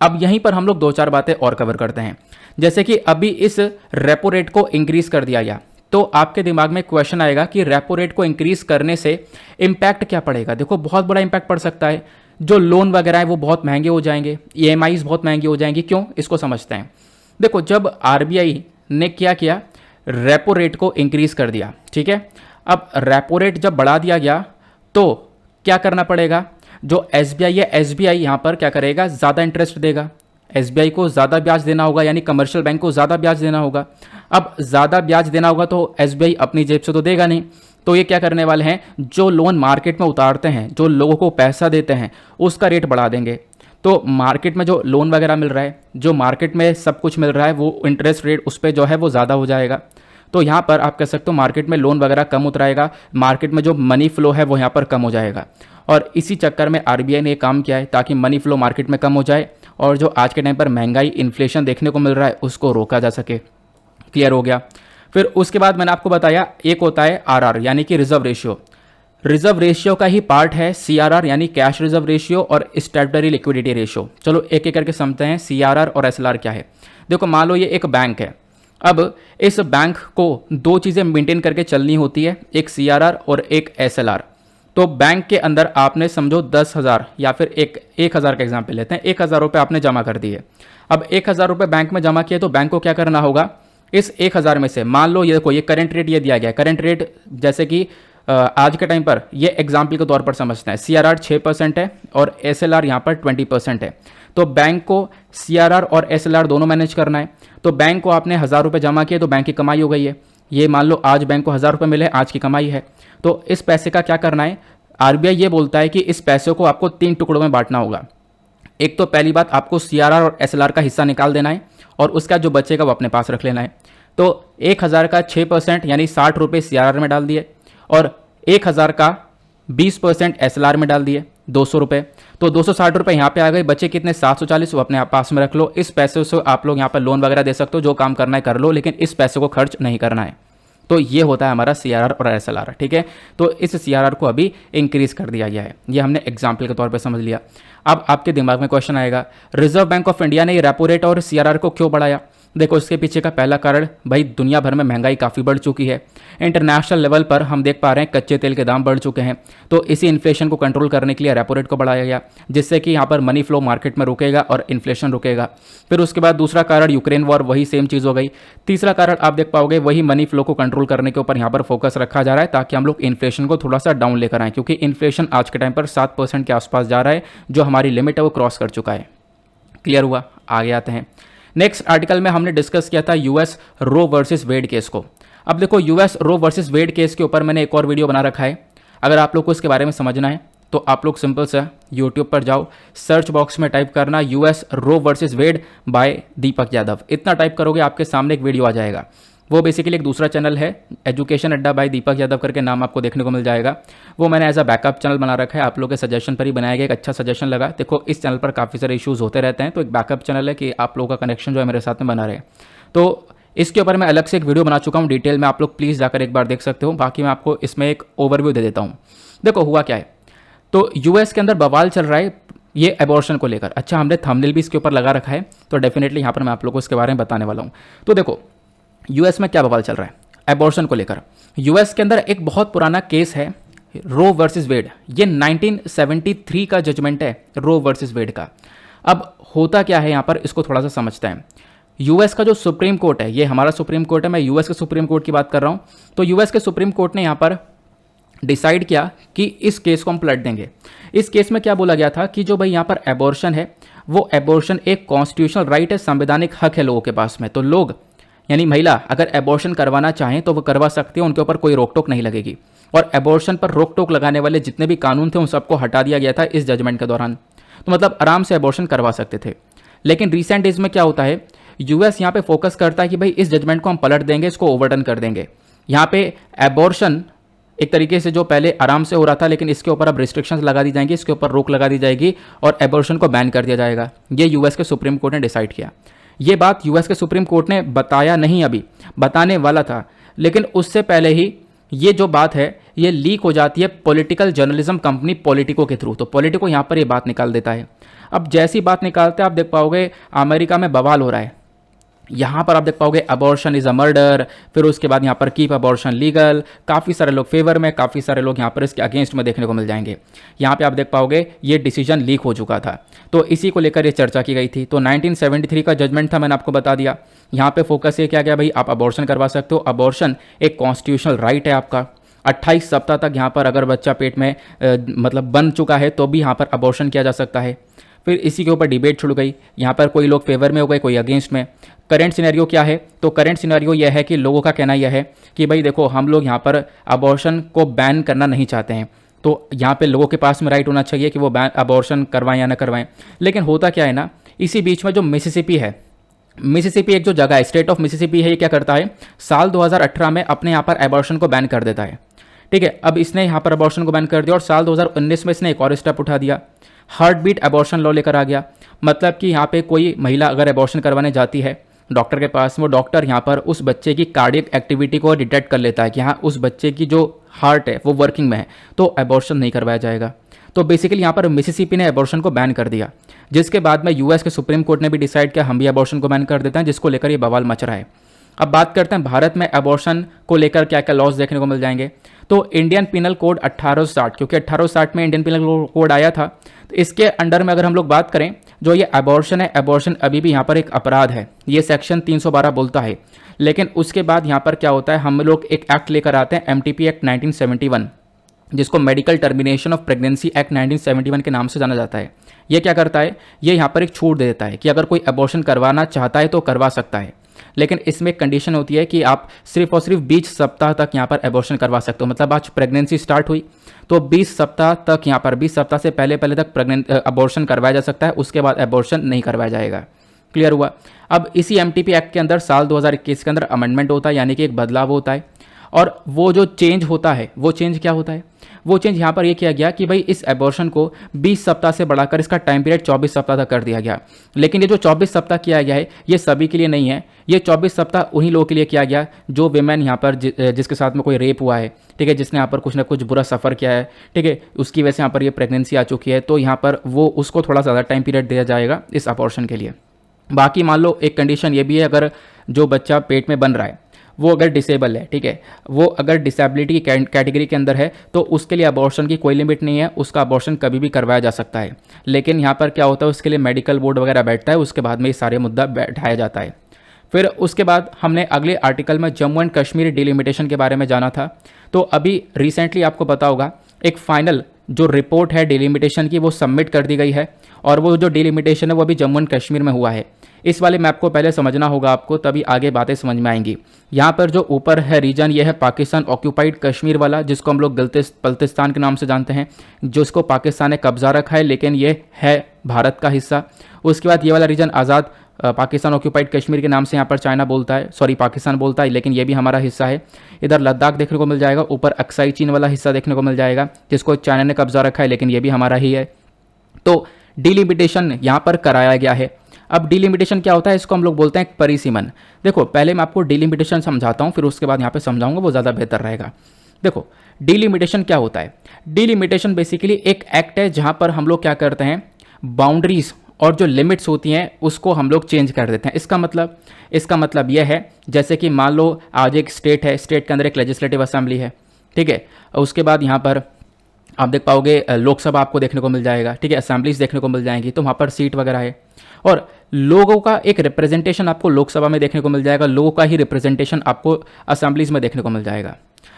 अब यहीं पर हम लोग 2-4 बातें और कवर करते हैं। जैसे कि अभी इस रेपो रेट को इंक्रीज कर दिया गया, तो आपके दिमाग में क्वेश्चन आएगा कि रेपो रेट को इंक्रीज करने से इम्पैक्ट क्या पड़ेगा। देखो बहुत बड़ा इम्पैक्ट पड़ सकता है, जो लोन वगैरह है वो बहुत महंगे हो जाएंगे, EMIs बहुत महंगी हो जाएंगी। क्यों, इसको समझते हैं। देखो जब RBI ने क्या किया, रेपो रेट को इंक्रीज कर दिया, ठीक है। अब रेपो रेट जब बढ़ा दिया गया तो क्या करना पड़ेगा, जो SBI है SBI यहाँ पर क्या करेगा, ज़्यादा इंटरेस्ट देगा। SBI को ज़्यादा ब्याज देना होगा, यानी कमर्शियल बैंक को ज़्यादा ब्याज देना होगा। अब ज़्यादा ब्याज देना होगा तो SBI अपनी जेब से तो देगा नहीं, तो ये क्या करने वाले हैं, जो लोन मार्केट में उतारते हैं, जो लोगों को पैसा देते हैं, उसका रेट बढ़ा देंगे। तो मार्केट में जो लोन वगैरह मिल रहा है, जो मार्केट में सब कुछ मिल रहा है, वो इंटरेस्ट रेट उस पर जो है वो ज़्यादा हो जाएगा। तो यहाँ पर आप कह सकते हो मार्केट में लोन वगैरह कम उतराएगा, मार्केट में जो मनी फ्लो है वो यहाँ पर कम हो जाएगा। और इसी चक्कर में RBI ने काम किया है ताकि मनी फ्लो मार्केट में कम हो जाए और जो आज के टाइम पर महंगाई इन्फ्लेशन देखने को मिल रहा है उसको रोका जा सके। क्लियर हो गया। फिर उसके बाद मैंने आपको बताया एक होता है आरआर यानी कि रिजर्व रेशियो। रिजर्व रेशियो का ही पार्ट है सीआरआर यानी कैश रिजर्व रेशियो और स्टैट्यूटरी लिक्विडिटी रेशियो। चलो एक एक करके समझते हैं सीआरआर और एसएलआर क्या है। देखो मान लो ये एक बैंक है, अब इस बैंक को दो चीज़ें मेंटेन करके चलनी होती है, एक सीआरआर और एक एसएलआर। तो बैंक के अंदर आपने समझो 10,000 या फिर 1,000 का एग्जाम्पल लेते हैं, 1,000 रुपये आपने जमा कर दिए। अब 1,000 रुपये बैंक में जमा किए तो बैंक को क्या करना होगा, इस 1,000 में से मान लो ये देखो ये करंट रेट ये दिया गया है, करंट रेट जैसे कि आज के टाइम पर ये एग्जाम्पल के तौर पर समझते हैं, सीआरआर 6% है और एसएलआर यहाँ पर 20% है। तो बैंक को सीआरआर और एसएलआर दोनों मैनेज करना है। तो बैंक को आपने 1,000 रुपये जमा किए तो बैंक की कमाई हो गई है, ये मान लो आज बैंक को 1,000 रुपये मिले, आज की कमाई है। तो इस पैसे का क्या करना है, आरबीआई ये बोलता है कि इस पैसे को आपको 3 टुकड़ों में बांटना होगा। एक तो पहली बात आपको सीआरआर और एसएलआर का हिस्सा निकाल देना है और उसका जो बचेगा वो अपने पास रख लेना है। तो 1,000 का 6% यानी 60 रुपये सीआरआर में डाल दिए और 1,000 का 20% एसएलआर में डाल दिए 200 रुपये। तो 260 रुपये यहाँ पे आ गए, बचे कितने 740, वो अपने आप पास में रख लो। इस पैसे से आप लोग यहाँ पर लोन वगैरह दे सकते हो, जो काम करना है कर लो, लेकिन इस पैसे को खर्च नहीं करना है। तो ये होता है हमारा सीआरआर और एसएलआर। ठीक है, तो इस सीआरआर को अभी इंक्रीज कर दिया गया है, ये हमने एग्जाम्पल के तौर पे समझ लिया। अब आपके दिमाग में क्वेश्चन आएगा, रिजर्व बैंक ऑफ इंडिया ने ये रेपो रेट और सीआरआर को क्यों बढ़ाया। देखो इसके पीछे का पहला कारण भाई दुनिया भर में महंगाई काफ़ी बढ़ चुकी है, इंटरनेशनल लेवल पर हम देख पा रहे हैं कच्चे तेल के दाम बढ़ चुके हैं। तो इसी इन्फ्लेशन को कंट्रोल करने के लिए रेपो रेट को बढ़ाया गया, जिससे कि यहाँ पर मनी फ्लो मार्केट में रुकेगा और इन्फ्लेशन रुकेगा। फिर उसके बाद दूसरा कारण यूक्रेन वॉर, वही सेम चीज़ हो गई। तीसरा कारण आप देख पाओगे वही मनी फ्लो को कंट्रोल करने के ऊपर यहाँ पर फोकस रखा जा रहा है, ताकि हम लोग इन्फ्लेशन को थोड़ा सा डाउन लेकर आएँ, क्योंकि इन्फ्लेशन आज के टाइम पर 7% के आसपास जा रहा है, जो हमारी लिमिट है वो क्रॉस कर चुका है। क्लियर हुआ, आगे आते हैं। नेक्स्ट आर्टिकल में हमने डिस्कस किया था US Roe versus Wade case को। अब देखो US Roe versus Wade case के ऊपर मैंने एक और वीडियो बना रखा है, अगर आप लोग को इसके बारे में समझना है तो आप लोग सिंपल सा यूट्यूब पर जाओ, सर्च बॉक्स में टाइप करना US Roe versus Wade by Deepak Yadav, इतना टाइप करोगे आपके सामने एक वीडियो आ जाएगा। वो बेसिकली एक दूसरा चैनल है, एजुकेशन अड्डा बाय दीपक यादव करके नाम आपको देखने को मिल जाएगा। वो मैंने एज अ बैकअप चैनल बना रखा है, आप लोगों के सजेशन पर ही बनाया गया, एक अच्छा सजेशन लगा। देखो इस चैनल पर काफ़ी सारे इश्यूज़ होते रहते हैं, तो एक बैकअप चैनल है कि आप लोगों का कनेक्शन जो है मेरे साथ में बना रहे। तो इसके ऊपर मैं अलग से एक वीडियो बना चुका हूँ डिटेल में, आप लोग प्लीज़ जाकर एक बार देख सकते हो। बाकी मैं आपको इसमें एक ओवरव्यू दे देता हूँ। देखो हुआ क्या है, तो यूएस के अंदर बवाल चल रहा है ये एबॉर्शन को लेकर। अच्छा, हमने थंबनेल भी इसके ऊपर लगा रखा है, तो डेफिनेटली यहाँ पर मैं आप लोगों को इसके बारे में बताने वाला हूँ। तो देखो यूएस में क्या बवाल चल रहा है एबॉर्शन को लेकर। यूएस के अंदर एक बहुत पुराना केस है रो वर्सेस वेड, ये 1973 का जजमेंट है रो वर्सेस वेड का। अब होता क्या है यहाँ पर, इसको थोड़ा सा समझते हैं। यूएस का जो सुप्रीम कोर्ट है, ये हमारा सुप्रीम कोर्ट है, मैं यूएस के सुप्रीम कोर्ट की बात कर रहा हूँ। तो यूएस के सुप्रीम कोर्ट ने यहाँ पर डिसाइड किया कि इस केस को हम पलट देंगे। इस केस में क्या बोला गया था कि जो भाई यहाँ पर एबॉर्शन है, वो एबॉर्शन एक कॉन्स्टिट्यूशनल राइट है, संवैधानिक हक है लोगों के पास में। तो लोग यानी महिला अगर एबॉर्शन करवाना चाहें तो वो करवा सकती है, उनके ऊपर कोई रोक टोक नहीं लगेगी। और एबॉर्शन पर रोक टोक लगाने वाले जितने भी कानून थे उन सबको हटा दिया गया था इस जजमेंट के दौरान। तो मतलब आराम से एबॉर्शन करवा सकते थे। लेकिन रिसेंट डेज में क्या होता है, यूएस यहाँ पे फोकस करता है कि भाई इस जजमेंट को हम पलट देंगे, इसको ओवरटर्न कर देंगे। यहाँ पे एबॉर्शन एक तरीके से जो पहले आराम से हो रहा था, लेकिन इसके ऊपर अब रिस्ट्रिक्शंस लगा दी जाएंगी, इसके ऊपर रोक लगा दी जाएगी और एबॉर्शन को बैन कर दिया जाएगा। ये यूएस के सुप्रीम कोर्ट ने डिसाइड किया। ये बात यूएस के सुप्रीम कोर्ट ने बताया नहीं, अभी बताने वाला था, लेकिन उससे पहले ही ये जो बात है ये लीक हो जाती है पॉलिटिकल जर्नलिज्म कंपनी पॉलिटिको के थ्रू। तो पॉलिटिको यहाँ पर ये बात निकाल देता है। अब जैसी बात निकालते हैं आप देख पाओगे अमेरिका में बवाल हो रहा है। यहाँ पर आप देख पाओगे अबॉर्शन इज अ मर्डर, फिर उसके बाद यहाँ पर कीप अबॉर्शन लीगल, काफ़ी सारे लोग फेवर में, काफ़ी सारे लोग यहाँ पर इसके अगेंस्ट में देखने को मिल जाएंगे। यहाँ पे आप देख पाओगे ये डिसीजन लीक हो चुका था, तो इसी को लेकर ये चर्चा की गई थी। तो 1973 का जजमेंट था, मैंने आपको बता दिया। यहाँ पे फोकस ये क्या गया भाई, आप अबॉर्शन करवा सकते हो, अबॉर्शन एक कॉन्स्टिट्यूशनल राइट है आपका। 28 सप्ताह तक यहाँ पर अगर बच्चा पेट में मतलब बन चुका है तो भी यहाँ पर अबॉर्शन किया जा सकता है। फिर इसी के ऊपर डिबेट शुरू गई, यहाँ पर कोई लोग फेवर में हो गए, कोई अगेंस्ट में। करंट सिनेरियो क्या है, तो करंट सिनेरियो यह है कि लोगों का कहना यह है कि भाई देखो हम लोग यहाँ पर अबॉर्शन को बैन करना नहीं चाहते हैं, तो यहाँ पे लोगों के पास में राइट होना चाहिए कि वो बैन अबॉर्शन करवाएं या ना करवाएं। लेकिन होता क्या है ना, इसी बीच में जो मिसिसिपी है, मिसिसिपी एक जो जगह है, स्टेट ऑफ मिसिसिपी है, ये क्या करता है साल 2018 में अपने यहाँ पर अबॉर्शन को बैन कर देता है। ठीक है, अब इसने यहाँ पर अबॉर्शन को बैन कर दिया और साल 2019 में इसने एक और स्टेप उठा दिया, हार्ट बीट अबॉर्शन लॉ लेकर आ गया। मतलब कि यहाँ पे कोई महिला अगर एबॉर्शन करवाने जाती है डॉक्टर के पास, वो डॉक्टर यहाँ पर उस बच्चे की कार्डियक एक्टिविटी को डिटेक्ट कर लेता है कि हाँ उस बच्चे की जो हार्ट है वो वर्किंग में है, तो एबॉर्शन नहीं करवाया जाएगा। तो बेसिकली यहाँ पर मिसिसिपी ने एबॉर्शन को बैन कर दिया, जिसके बाद में यूएस के सुप्रीम कोर्ट ने भी डिसाइड किया हम भी एबॉर्शन को बैन कर देते हैं, जिसको लेकर ये बवाल मच रहा है। अब बात करते हैं भारत में एबॉर्शन को लेकर क्या क्या लॉज देखने को मिल जाएंगे। तो इंडियन पिनल कोड 1860, क्योंकि 1860 में इंडियन पिनल कोड आया था, तो इसके अंडर में अगर हम लोग बात करें जो ये एबॉर्शन है, एबॉर्शन अभी भी यहाँ पर एक अपराध है, ये सेक्शन 312 बोलता है। लेकिन उसके बाद यहाँ पर क्या होता है, हम लोग एक एक्ट लेकर आते हैं एमटीपी एक्ट 1971, जिसको medical termination of pregnancy act 1971 के नाम से जाना जाता है। ये क्या करता है, ये यहाँ पर एक छूट दे देता है कि अगर कोई एबॉर्शन करवाना चाहता है तो करवा सकता है, लेकिन इसमें एक कंडीशन होती है कि आप सिर्फ और सिर्फ 20 सप्ताह तक यहाँ पर एबॉर्शन करवा सकते हो। मतलब आज प्रेगनेंसी स्टार्ट हुई तो 20 सप्ताह तक यहाँ पर 20 सप्ताह से पहले तक एबॉर्शन करवाया जा सकता है, उसके बाद एबॉर्शन नहीं करवाया जाएगा। क्लियर हुआ। अब इसी एमटीपी एक्ट के अंदर साल 2021 के अंदर अमेंडमेंट होता है, यानी कि एक बदलाव होता है। और वो जो चेंज होता है, वो चेंज क्या होता है, वो चेंज यहाँ पर ये किया गया कि भाई इस एबॉर्शन को 20 सप्ताह से बढ़ाकर इसका टाइम पीरियड 24 सप्ताह तक कर दिया गया। लेकिन ये जो 24 सप्ताह किया गया है ये सभी के लिए नहीं है, ये 24 सप्ताह उन्हीं लोगों के लिए किया गया जो विमेन यहाँ पर जिसके साथ में कोई रेप हुआ है, ठीक है, जिसने यहाँ पर कुछ ना कुछ बुरा सफ़र किया है, ठीक है, उसकी वजह से यहाँ पर ये प्रेगनेंसी आ चुकी है, तो यहाँ पर वो उसको थोड़ा ज़्यादा टाइम पीरियड दिया जाएगा इस एबॉर्शन के लिए। बाकी मान लो एक कंडीशन ये भी है, अगर जो बच्चा पेट में बन रहा है वो अगर डिसेबल है, ठीक है, वो अगर डिसेबिलिटी की कैटेगरी के अंदर है, तो उसके लिए अबॉर्शन की कोई लिमिट नहीं है, उसका अबॉर्शन कभी भी करवाया जा सकता है। लेकिन यहाँ पर क्या होता है, उसके लिए मेडिकल बोर्ड वगैरह बैठता है, उसके बाद में ये सारे मुद्दा बैठाया जाता है। फिर उसके बाद हमने अगले आर्टिकल में जम्मू एंड कश्मीर डिलिमिटेशन के बारे में जाना था। तो अभी रिसेंटली आपको पता होगा एक फाइनल जो रिपोर्ट है डिलिमिटेशन की वो सबमिट कर दी गई है, और वो जो डिलिमिटेशन है वो अभी जम्मू एंड कश्मीर में हुआ है। इस वाले मैप को पहले समझना होगा आपको, तभी आगे बातें समझ में आएंगी। यहाँ पर जो ऊपर है रीजन, ये है पाकिस्तान ऑक्यूपाइड कश्मीर वाला, जिसको हम लोग बल्तिस्तान के नाम से जानते हैं, जिसको पाकिस्तान ने कब्जा रखा है, लेकिन ये है भारत का हिस्सा। उसके बाद ये वाला रीजन आज़ाद पाकिस्तान ऑक्यूपाइड कश्मीर के नाम से यहाँ पर चाइना बोलता है, सॉरी पाकिस्तान बोलता है, लेकिन ये भी हमारा हिस्सा है। इधर लद्दाख देखने को मिल जाएगा, ऊपर अक्साई चीन वाला हिस्सा देखने को मिल जाएगा, जिसको चाइना ने कब्जा रखा है, लेकिन ये भी हमारा ही है। तो डिलिमिटेशन यहाँ पर कराया गया है। अब डिलिमिटेशन क्या होता है, इसको हम लोग बोलते हैं परिसीमन। देखो पहले मैं आपको डिलिमिटेशन समझाता हूँ, फिर उसके बाद यहाँ पे समझाऊंगा, वो ज़्यादा बेहतर रहेगा। देखो डिलिमिटेशन क्या होता है, डिलिमिटेशन बेसिकली एक एक्ट है जहाँ पर हम लोग क्या करते हैं, बाउंड्रीज और जो लिमिट्स होती हैं उसको हम लोग चेंज कर देते हैं। इसका मतलब यह है, जैसे कि मान लो आज एक स्टेट है, स्टेट के अंदर एक लेजिस्लेटिव असेंबली है, ठीक है, उसके बाद यहाँ पर आप देख पाओगे लोकसभा आपको देखने को मिल जाएगा, ठीक है, असेंबलीज देखने को मिल जाएंगी, तो वहाँ पर सीट वगैरह है, और लोगों का एक रिप्रेजेंटेशन आपको लोकसभा में देखने को मिल जाएगा, लोगों का ही रिप्रेजेंटेशन आपको असेंबलीज में देखने को मिल जाएगा।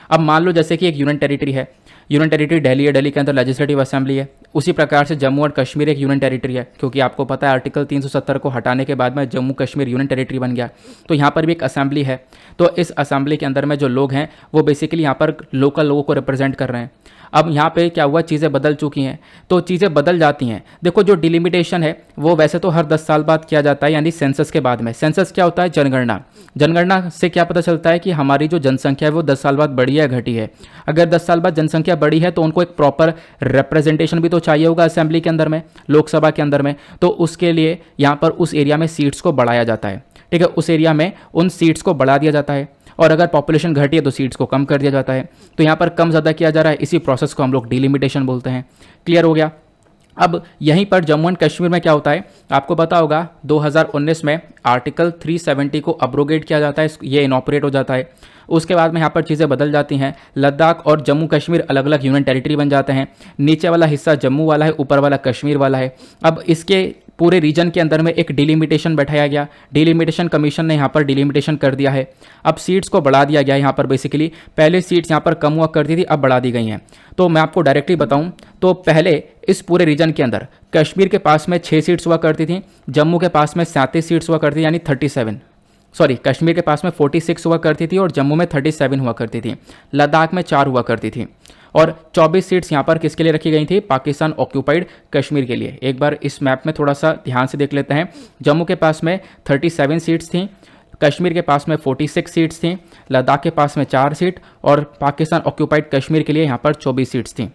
अब मान लो जैसे कि एक यूनियन टेरिटरी है, यूनियन टेरिटरी दिल्ली है, दिल्ली के अंदर लेजिस्लेटिव असेंबली है, उसी प्रकार से जम्मू और कश्मीर एक यूनियन टेरिटरी है, क्योंकि आपको पता है आर्टिकल 370 को हटाने के बाद में जम्मू कश्मीर यूनियन टेरिटरी बन गया, तो यहाँ पर भी एक असेंबली है। तो इस असेंबली के अंदर में जो लोग हैं वो बेसिकली यहाँ पर लोकल लोगों को रिप्रेजेंट कर रहे हैं। अब यहाँ पे क्या हुआ, चीज़ें बदल चुकी हैं, तो चीज़ें बदल जाती हैं। देखो जो डिलिमिटेशन है वो वैसे तो हर 10 साल बाद किया जाता है, यानी सेंसस के बाद में। सेंसस क्या होता है, जनगणना। जनगणना से क्या पता चलता है कि हमारी जो जनसंख्या है वो 10 साल बाद बढ़ी है घटी है। अगर 10 साल बाद जनसंख्या बढ़ी है तो उनको एक प्रॉपर रिप्रेजेंटेशन भी तो चाहिए होगा असेंबली के अंदर में, लोकसभा के अंदर में, तो उसके लिए यहाँ पर उस एरिया में सीट्स को बढ़ाया जाता है, ठीक है, उस एरिया में उन सीट्स को बढ़ा दिया जाता है, और अगर पॉपुलेशन घटी है तो सीट्स को कम कर दिया जाता है। तो यहाँ पर कम ज़्यादा किया जा रहा है, इसी प्रोसेस को हम लोग डिलिमिटेशन बोलते हैं। क्लियर हो गया। अब यहीं पर जम्मू एंड कश्मीर में क्या होता है, आपको पता होगा 2019 में आर्टिकल 370 को अब्रोगेट किया जाता है, ये इनॉपरेट हो जाता है। उसके बाद में यहाँ पर चीज़ें बदल जाती हैं, लद्दाख और जम्मू कश्मीर अलग अलग यूनियन टेरिटरी बन जाते हैं। नीचे वाला हिस्सा जम्मू वाला है, ऊपर वाला कश्मीर वाला है। अब इसके पूरे रीजन के अंदर में एक डिलिमिटेशन बैठाया गया, डिलिमिटेशन कमीशन ने यहाँ पर डिलिमिटेशन कर दिया है। अब सीट्स को बढ़ा दिया गया यहाँ पर, बेसिकली पहले सीट्स यहाँ पर कम हुआ करती थी, अब बढ़ा दी गई हैं। तो मैं आपको डायरेक्टली बताऊँ तो पहले इस पूरे रीजन के अंदर कश्मीर के पास में 6 सीट्स हुआ करती थी, जम्मू के पास में 37 सीट्स हुआ करती थी, यानी 37, सॉरी कश्मीर के पास में 46 हुआ करती थी और जम्मू में 37 हुआ करती थी, लद्दाख में 4 हुआ करती थी, और 24 सीट्स यहाँ पर किसके लिए रखी गई थी, पाकिस्तान ऑक्यूपाइड कश्मीर के लिए। एक बार इस मैप में थोड़ा सा ध्यान से देख लेते हैं। जम्मू के पास में 37 सीट्स थी, कश्मीर के पास में 46 सीट्स थी, लद्दाख के पास में 4 सीट, और पाकिस्तान ऑक्यूपाइड कश्मीर के लिए यहाँ पर 24 सीट्स थी।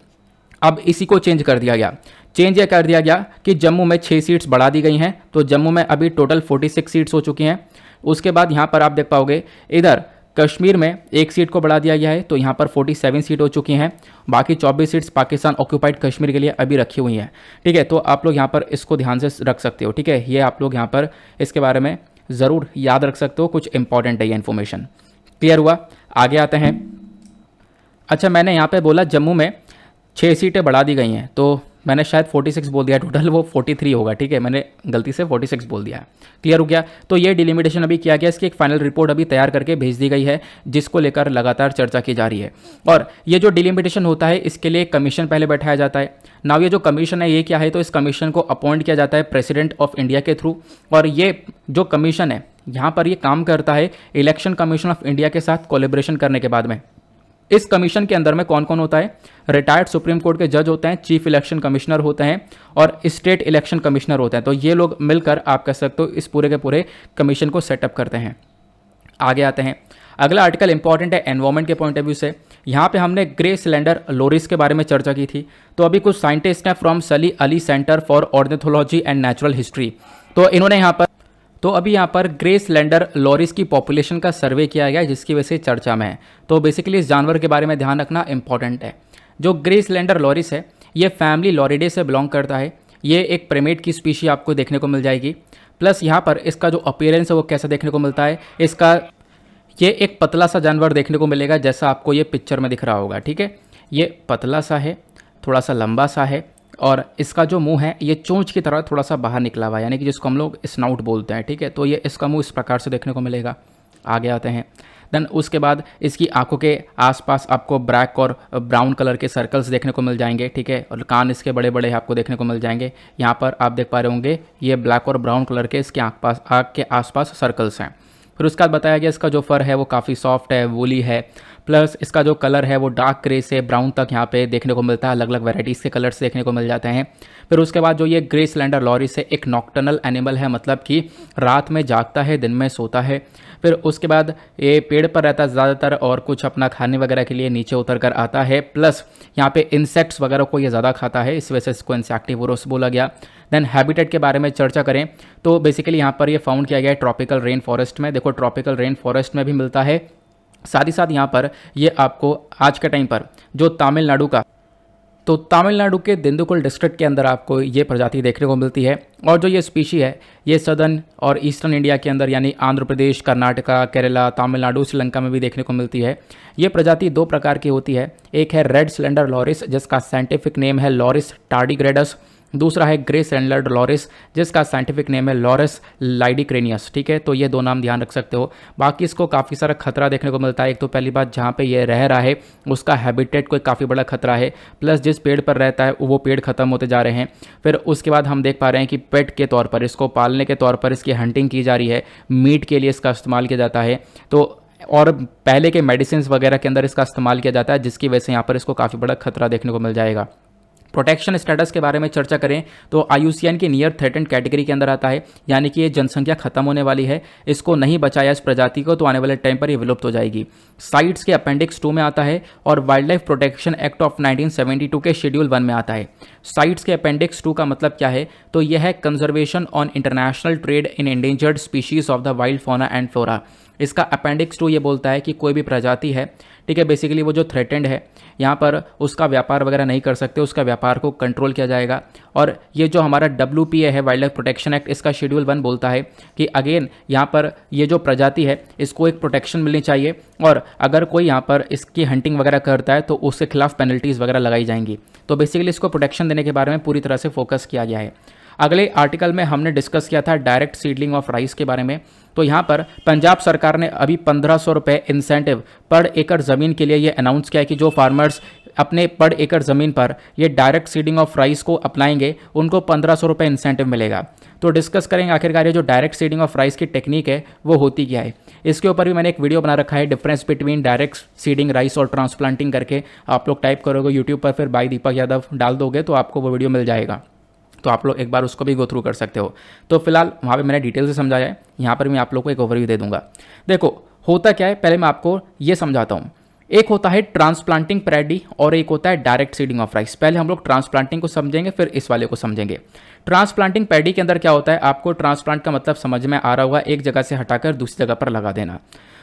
अब इसी को चेंज कर दिया गया। चेंज ये कर दिया गया कि जम्मू में 6 सीट्स बढ़ा दी गई हैं, तो जम्मू में अभी टोटल 46 सीट्स हो चुकी हैं। उसके बाद यहाँ पर आप देख पाओगे इधर कश्मीर में 1 सीट को बढ़ा दिया गया है, तो यहाँ पर 47 सीट हो चुकी हैं। बाकी 24 सीट्स पाकिस्तान ऑक्यूपाइड कश्मीर के लिए अभी रखी हुई हैं। ठीक है, तो आप लोग यहाँ पर इसको ध्यान से रख सकते हो। ठीक है, ये आप लोग यहाँ पर इसके बारे में ज़रूर याद रख सकते हो, कुछ इंपॉर्टेंट है ये इन्फॉर्मेशन। क्लियर हुआ? आगे आते हैं। अच्छा, मैंने यहाँ पे बोला जम्मू में 6 सीटें बढ़ा दी गई हैं, तो मैंने शायद 46 बोल दिया, टोटल वो 43 होगा। ठीक है, मैंने गलती से 46 बोल दिया है। क्लियर हो गया? तो ये डिलिमिटेशन अभी किया गया, इसकी एक फाइनल रिपोर्ट अभी तैयार करके भेज दी गई है, जिसको लेकर लगातार चर्चा की जा रही है। और ये जो डिलिमिटेशन होता है, इसके लिए एक कमीशन पहले बैठाया जाता है। नाउ ये जो कमीशन है ये क्या है, तो इस कमीशन को अपॉइंट किया जाता है प्रेसिडेंट ऑफ इंडिया के थ्रू। और ये जो कमीशन है यहाँ पर ये काम करता है इलेक्शन कमीशन ऑफ इंडिया के साथ कोलेब्रेशन करने के बाद में। इस कमीशन के अंदर में कौन कौन होता है? रिटायर्ड सुप्रीम कोर्ट के जज होते हैं, चीफ इलेक्शन कमिश्नर होते हैं और स्टेट इलेक्शन कमिश्नर होते हैं। तो ये लोग मिलकर आप कह सकते हो इस पूरे के पूरे कमीशन को सेटअप करते हैं। आगे आते हैं। अगला आर्टिकल इंपॉर्टेंट है एनवायरमेंट के पॉइंट ऑफ व्यू से। यहाँ पे हमने ग्रे सिलेंडर लोरिस के बारे में चर्चा की थी। तो अभी कुछ साइंटिस्ट हैं फ्रॉम सली Ali centre for ornithology and natural history, तो इन्होंने यहाँ पर ग्रे सिलेंडर लॉरिस की पॉपुलेशन का सर्वे किया गया, जिसकी वजह से चर्चा में है। तो बेसिकली इस जानवर के बारे में ध्यान रखना इंपॉर्टेंट है। जो ग्रे सिलेंडर लॉरिस है ये फैमिली लॉरिडे से बिलोंग करता है। ये एक प्रेमेट की स्पीशी आपको देखने को मिल जाएगी। प्लस यहाँ पर इसका जो अपीयरेंस है वो कैसा देखने को मिलता है, ये एक पतला सा जानवर देखने को मिलेगा, जैसा आपको ये पिक्चर में दिख रहा होगा। ठीक है, ये पतला सा है, थोड़ा सा लंबा सा है और इसका जो मुंह है ये चोंच की तरह थोड़ा सा बाहर निकला हुआ है, यानी कि जिसको हम लोग स्नाउट बोलते हैं। ठीक है, तो ये इसका मुंह इस प्रकार से देखने को मिलेगा। आगे आते हैं। देन उसके बाद इसकी आंखों के आसपास आपको ब्लैक और ब्राउन कलर के सर्कल्स देखने को मिल जाएंगे। ठीक है, और कान इसके बड़े बड़े आपको देखने को मिल जाएंगे। यहाँ पर आप देख पा रहे होंगे ये ब्लैक और ब्राउन कलर के इसके आँख के आसपास सर्कल्स हैं। फिर उसके बाद बताया गया इसका जो फर है वो काफ़ी सॉफ्ट है, वूली है। प्लस इसका जो कलर है वो डार्क ग्रे से ब्राउन तक यहाँ पे देखने को मिलता है, अलग अलग वैराइटीज़ के कलर्स देखने को मिल जाते हैं। फिर उसके बाद जो ये ग्रे सिलेंडर लॉरिस है एक नॉक्टर्नल एनिमल है, मतलब कि रात में जागता है, दिन में सोता है। फिर उसके बाद ये पेड़ पर रहता है ज़्यादातर और कुछ अपना खाने वगैरह के लिए नीचे उतर कर आता है। प्लस यहाँ पे इंसेक्ट्स वगैरह को ये ज़्यादा खाता है, इस वजह से इसको इंसेक्टिवोरस बोला गया। देन हैबिटेट के बारे में चर्चा करें तो बेसिकली यहाँ पर ये फाउंड किया गया है ट्रॉपिकल रेन फॉरेस्ट में। देखो ट्रॉपिकल रेन फॉरेस्ट में भी मिलता है। साथ ही साथ यहाँ पर ये आपको आज के टाइम पर जो तमिलनाडु के दिंडुकुल डिस्ट्रिक्ट के अंदर आपको ये प्रजाति देखने को मिलती है। और जो ये स्पीशी है ये सदर्न और ईस्टर्न इंडिया के अंदर यानी आंध्र प्रदेश, कर्नाटका, केरला, तमिलनाडु, श्रीलंका में भी देखने को मिलती है। ये प्रजाति 2 प्रकार की होती है। एक है रेड सिलेंडर लॉरिस जिसका साइंटिफिक नेम है लॉरिस टार्डिग्रेडस। दूसरा है ग्रे सिलेंडर लॉरिस जिसका साइंटिफिक नेम है लॉरिस लाइडिक्रेनियस। ठीक है, तो ये 2 नाम ध्यान रख सकते हो। बाकी इसको काफ़ी सारा खतरा देखने को मिलता है। एक तो पहली बात जहाँ पे ये रह रहा है उसका हैबिटेट को काफ़ी बड़ा खतरा है। प्लस जिस पेड़ पर रहता है वो पेड़ खत्म होते जा रहे हैं। फिर उसके बाद हम देख पा रहे हैं कि पेट के तौर पर इसको पालने के तौर पर इसकी हंटिंग की जा रही है, मीट के लिए इसका इस्तेमाल किया जाता है। तो और पहले के मेडिसिन वगैरह के अंदर इसका इस्तेमाल किया जाता है, जिसकी वजह से यहाँ पर इसको काफ़ी बड़ा खतरा देखने को मिल जाएगा। प्रोटेक्शन स्टेटस के बारे में चर्चा करें तो IUCN की नियर थ्रेटेंड कैटेगरी के अंदर आता है, यानी कि ये जनसंख्या खत्म होने वाली है। इसको नहीं बचाया इस प्रजाति को तो आने वाले टाइम पर ये विलुप्त हो जाएगी। साइट्स के अपेंडिक्स 2 में आता है और wild life protection act of 1972 के शेड्यूल 1 में आता है। साइट्स के अपेंडिक्स 2 का मतलब क्या है, तो यह है conservation on international trade in endangered species of the wild fauna and flora. इसका अपेंडिक्स 2 ये बोलता है कि कोई भी प्रजाति है, ठीक है, बेसिकली वो जो थ्रेटेंड है यहाँ पर उसका व्यापार वगैरह नहीं कर सकते, उसका व्यापार को कंट्रोल किया जाएगा। और ये जो हमारा WPA है वाइल्ड लाइफ प्रोटेक्शन एक्ट, इसका शेड्यूल 1 बोलता है कि अगेन यहाँ पर ये जो प्रजाति है इसको एक प्रोटेक्शन मिलनी चाहिए और अगर कोई यहाँ पर इसकी हंटिंग वगैरह करता है तो उसके खिलाफ पेनल्टीज़ वगैरह लगाई जाएंगी। तो बेसिकली इसको प्रोटेक्शन देने के बारे में पूरी तरह से फोकस किया गया है। अगले आर्टिकल में हमने डिस्कस किया था डायरेक्ट सीडलिंग ऑफ राइस के बारे में। तो यहाँ पर पंजाब सरकार ने अभी 1500 रुपये इंसेंटिव पर एकड़ ज़मीन के लिए ये अनाउंस किया है कि जो फार्मर्स अपने पर एकड़ ज़मीन पर ये डायरेक्ट सीडिंग ऑफ राइस को अपनाएंगे उनको 1500 रुपये इंसेंटिव मिलेगा। तो डिस्कस करेंगे आखिरकार ये जो डायरेक्ट सीडिंग ऑफ राइस की टेक्निक है वो होती क्या है। इसके ऊपर भी मैंने एक वीडियो बना रखा है, difference between direct seeding rice और ट्रांसप्लांटिंग करके। आप लोग टाइप करोगे यूट्यूब पर, फिर बाई दीपक यादव डाल दोगे तो आपको वो वीडियो मिल जाएगा। तो आप लोग एक बार उसको भी गो थ्रू कर सकते हो। तो फिलहाल वहाँ पे मैंने डिटेल से समझाया है, यहाँ पर मैं आप लोग को एक ओवरव्यू दे दूंगा। देखो होता क्या है, पहले मैं आपको ये समझाता हूँ। एक होता है ट्रांसप्लांटिंग पैडी और एक होता है डायरेक्ट सीडिंग ऑफ राइस। पहले हम लोग ट्रांसप्लांटिंग को समझेंगे, फिर इस वाले को समझेंगे। ट्रांसप्लांटिंग पैडी के अंदर क्या होता है, आपको ट्रांसप्लांट का मतलब समझ में आ रहा होगा, एक जगह से हटाकर दूसरी जगह पर लगा देना।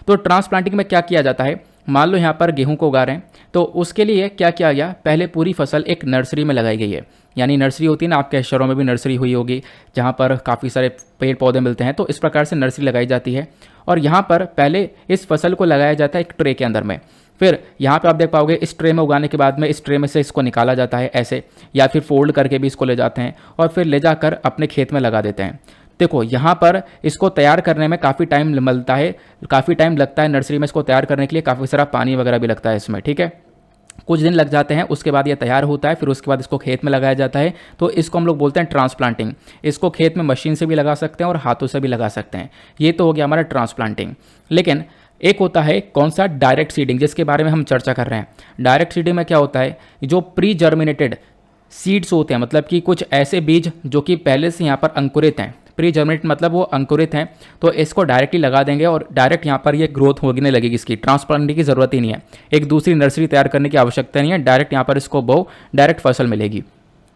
तो ट्रांसप्लांटिंग में क्या किया जाता है, मान लो यहाँ पर गेहूं को उगा रहे हैं, तो उसके लिए क्या किया गया, पहले पूरी फसल एक नर्सरी में लगाई गई है। यानी नर्सरी होती है ना, आपके शहरों में भी नर्सरी हुई होगी जहाँ पर काफ़ी सारे पेड़ पौधे मिलते हैं, तो इस प्रकार से नर्सरी लगाई जाती है। और यहाँ पर पहले इस फसल को लगाया जाता है एक ट्रे के अंदर में। फिर यहाँ पे आप देख पाओगे इस ट्रे में उगाने के बाद में इस ट्रे में से इसको निकाला जाता है ऐसे, या फिर फोल्ड करके भी इसको ले जाते हैं और फिर ले जाकर अपने खेत में लगा देते हैं। देखो यहाँ पर इसको तैयार करने में काफ़ी टाइम मिलता है, काफ़ी टाइम लगता है नर्सरी में इसको तैयार करने के लिए, काफ़ी सारा पानी वगैरह भी लगता है इसमें, ठीक है। कुछ दिन लग जाते हैं, उसके बाद ये तैयार होता है, फिर उसके बाद इसको खेत में लगाया जाता है। तो इसको हम लोग बोलते हैं ट्रांसप्लांटिंग। इसको खेत में मशीन से भी लगा सकते हैं और हाथों से भी लगा सकते हैं। ये तो हो गया हमारा ट्रांसप्लांटिंग। लेकिन एक होता है कौन सा, डायरेक्ट सीडिंग, जिसके बारे में हम चर्चा कर रहे हैं। डायरेक्ट सीडिंग में क्या होता है, जो प्री जर्मिनेटेड सीड्स होते हैं, मतलब कि कुछ ऐसे बीज जो कि पहले से यहाँ पर अंकुरित हैं। प्री जर्मिनेट मतलब वो अंकुरित हैं, तो इसको डायरेक्टली लगा देंगे और डायरेक्ट यहाँ पर ये ग्रोथ होने लगेगी। इसकी ट्रांसप्लांटिंग की ज़रूरत ही नहीं है, एक दूसरी नर्सरी तैयार करने की आवश्यकता नहीं है, डायरेक्ट यहाँ पर इसको बो डायरेक्ट फसल मिलेगी,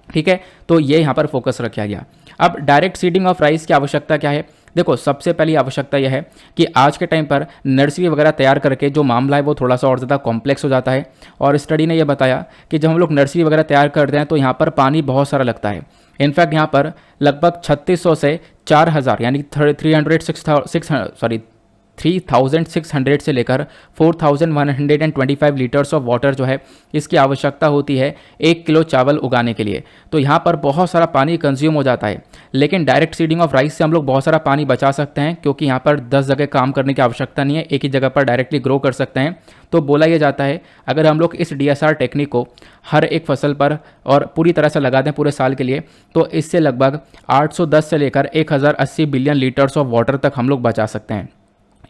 ठीक है। तो ये यहाँ पर फोकस रखा गया। अब डायरेक्ट सीडिंग ऑफ राइस की आवश्यकता क्या है, देखो सबसे पहली आवश्यकता यह है कि आज के टाइम पर नर्सरी वगैरह तैयार करके जो मामला है वो थोड़ा सा और ज़्यादा कॉम्प्लेक्स हो जाता है। और स्टडी ने यह बताया कि जब हम लोग नर्सरी वगैरह तैयार करते हैं तो यहाँ पर पानी बहुत सारा लगता है। इनफैक्ट यहाँ पर लगभग 3600 से 4000 यानी 3600 से लेकर 4125 लीटर्स ऑफ वाटर जो है इसकी आवश्यकता होती है 1 किलो चावल उगाने के लिए। तो यहाँ पर बहुत सारा पानी कंज्यूम हो जाता है। लेकिन डायरेक्ट सीडिंग ऑफ राइस से हम लोग बहुत सारा पानी बचा सकते हैं, क्योंकि यहाँ पर 10 जगह काम करने की आवश्यकता नहीं है, एक ही जगह पर डायरेक्टली ग्रो कर सकते हैं। तो बोला यह जाता है अगर हम लोग इस DSR टेक्निक को हर एक फसल पर और पूरी तरह से लगा दें पूरे साल के लिए, तो इससे लगभग 810 से लेकर 1080 बिलियन लीटर्स ऑफ वाटर तक हम लोग बचा सकते हैं।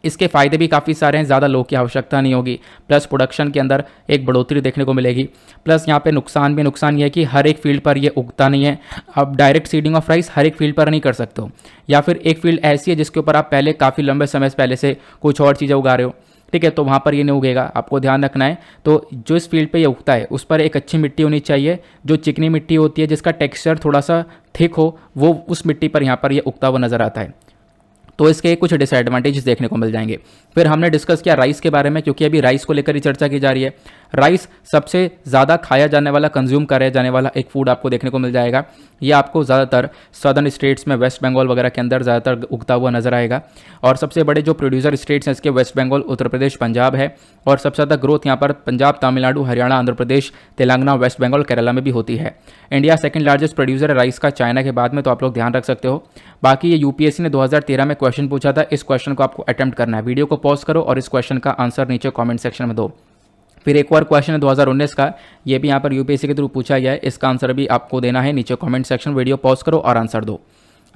इसके फ़ायदे भी काफ़ी सारे हैं, ज़्यादा लोग की आवश्यकता नहीं होगी, प्लस प्रोडक्शन के अंदर एक बढ़ोतरी देखने को मिलेगी। प्लस यहाँ पे नुकसान ये है कि हर एक फील्ड पर ये उगता नहीं है। आप डायरेक्ट सीडिंग ऑफ राइस हर एक फील्ड पर नहीं कर सकते हो, या फिर एक फील्ड ऐसी है जिसके ऊपर आप पहले काफ़ी लंबे समय से पहले से कुछ और चीज़ें उगा रहे हो, ठीक है, तो वहाँ पर ये नहीं उगेगा, आपको ध्यान रखना है। तो जो इस फील्ड पे ये उगता है उस पर एक अच्छी मिट्टी होनी चाहिए, जो चिकनी मिट्टी होती है जिसका टेक्सचर थोड़ा सा थिक हो, वो उस मिट्टी पर यहाँ पर ये उगता हुआ नज़र आता है। तो इसके कुछ डिसएडवांटेजेस देखने को मिल जाएंगे। फिर हमने डिस्कस किया राइस के बारे में, क्योंकि अभी राइस को लेकर ही चर्चा की जा रही है। राइस सबसे ज़्यादा खाया जाने वाला, कंज्यूम कराया जाने वाला एक फूड आपको देखने को मिल जाएगा। ये आपको ज़्यादातर सदर्न स्टेट्स में, वेस्ट बंगाल वगैरह के अंदर ज़्यादातर उगता हुआ नजर आएगा। और सबसे बड़े जो प्रोड्यूसर स्टेट्स हैं इसके वेस्ट बंगाल, उत्तर प्रदेश, पंजाब है। और सबसे ज़्यादा ग्रोथ यहाँ पर पंजाब, तमिलनाडु, हरियाणा, आंध्र प्रदेश, तेलंगाना, वेस्ट बंगाल, केरला में भी होती है। इंडिया सेकंड लार्जेस्ट प्रोड्यूसर है राइस का, चाइना के बाद में, तो आप लोग ध्यान रख सकते हो। बाकी ये UPSC ने 2013 में क्वेश्चन पूछा था, इस क्वेश्चन को आपको अटेम्प्ट करना है। वीडियो को पॉज करो और इस क्वेश्चन का आंसर नीचे कमेंट सेक्शन में दो। फिर एक और क्वेश्चन है 2019 का, ये भी यहाँ पर UPSC के थ्रू पूछा गया है, इसका आंसर भी आपको देना है। नीचे कमेंट सेक्शन, वीडियो पॉज करो और आंसर दो।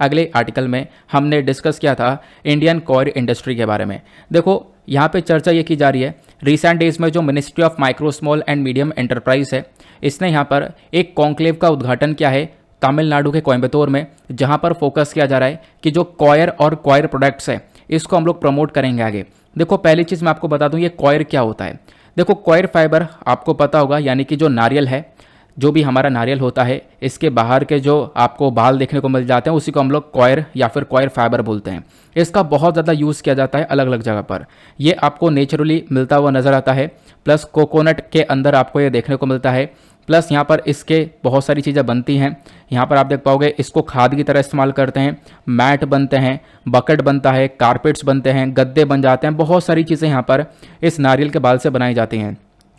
अगले आर्टिकल में हमने डिस्कस किया था इंडियन कॉयर इंडस्ट्री के बारे में। देखो यहाँ पे चर्चा ये की जा रही है, रिसेंट डेज में जो ministry of micro small and medium enterprise है, इसने यहाँ पर एक कॉन्क्लेव का उद्घाटन किया है तमिलनाडु के कोयम्बतूर में, जहाँ पर फोकस किया जा रहा है कि जो कॉयर और कॉयर प्रोडक्ट्स है इसको हम लोग प्रमोट करेंगे आगे। देखो पहली चीज़ मैं आपको बता दूं, ये कॉयर क्या होता है। देखो कॉयर फाइबर आपको पता होगा, यानी कि जो नारियल है, जो भी हमारा नारियल होता है, इसके बाहर के जो आपको बाल देखने को मिल जाते हैं उसी को हम लोग कॉयर या फिर कॉयर फाइबर बोलते हैं। इसका बहुत ज़्यादा यूज़ किया जाता है अलग अलग जगह पर। ये आपको नेचुरली मिलता हुआ नज़र आता है। प्लस कोकोनट के अंदर आपको ये देखने को मिलता है। प्लस यहाँ पर इसके बहुत सारी चीज़ें बनती हैं। यहाँ पर आप देख पाओगे इसको खाद की तरह इस्तेमाल करते हैं, मैट बनते हैं, बकेट बनता है, कारपेट्स बनते हैं, गद्दे बन जाते हैं, बहुत सारी चीज़ें यहाँ पर इस नारियल के बाल से बनाई जाती हैं।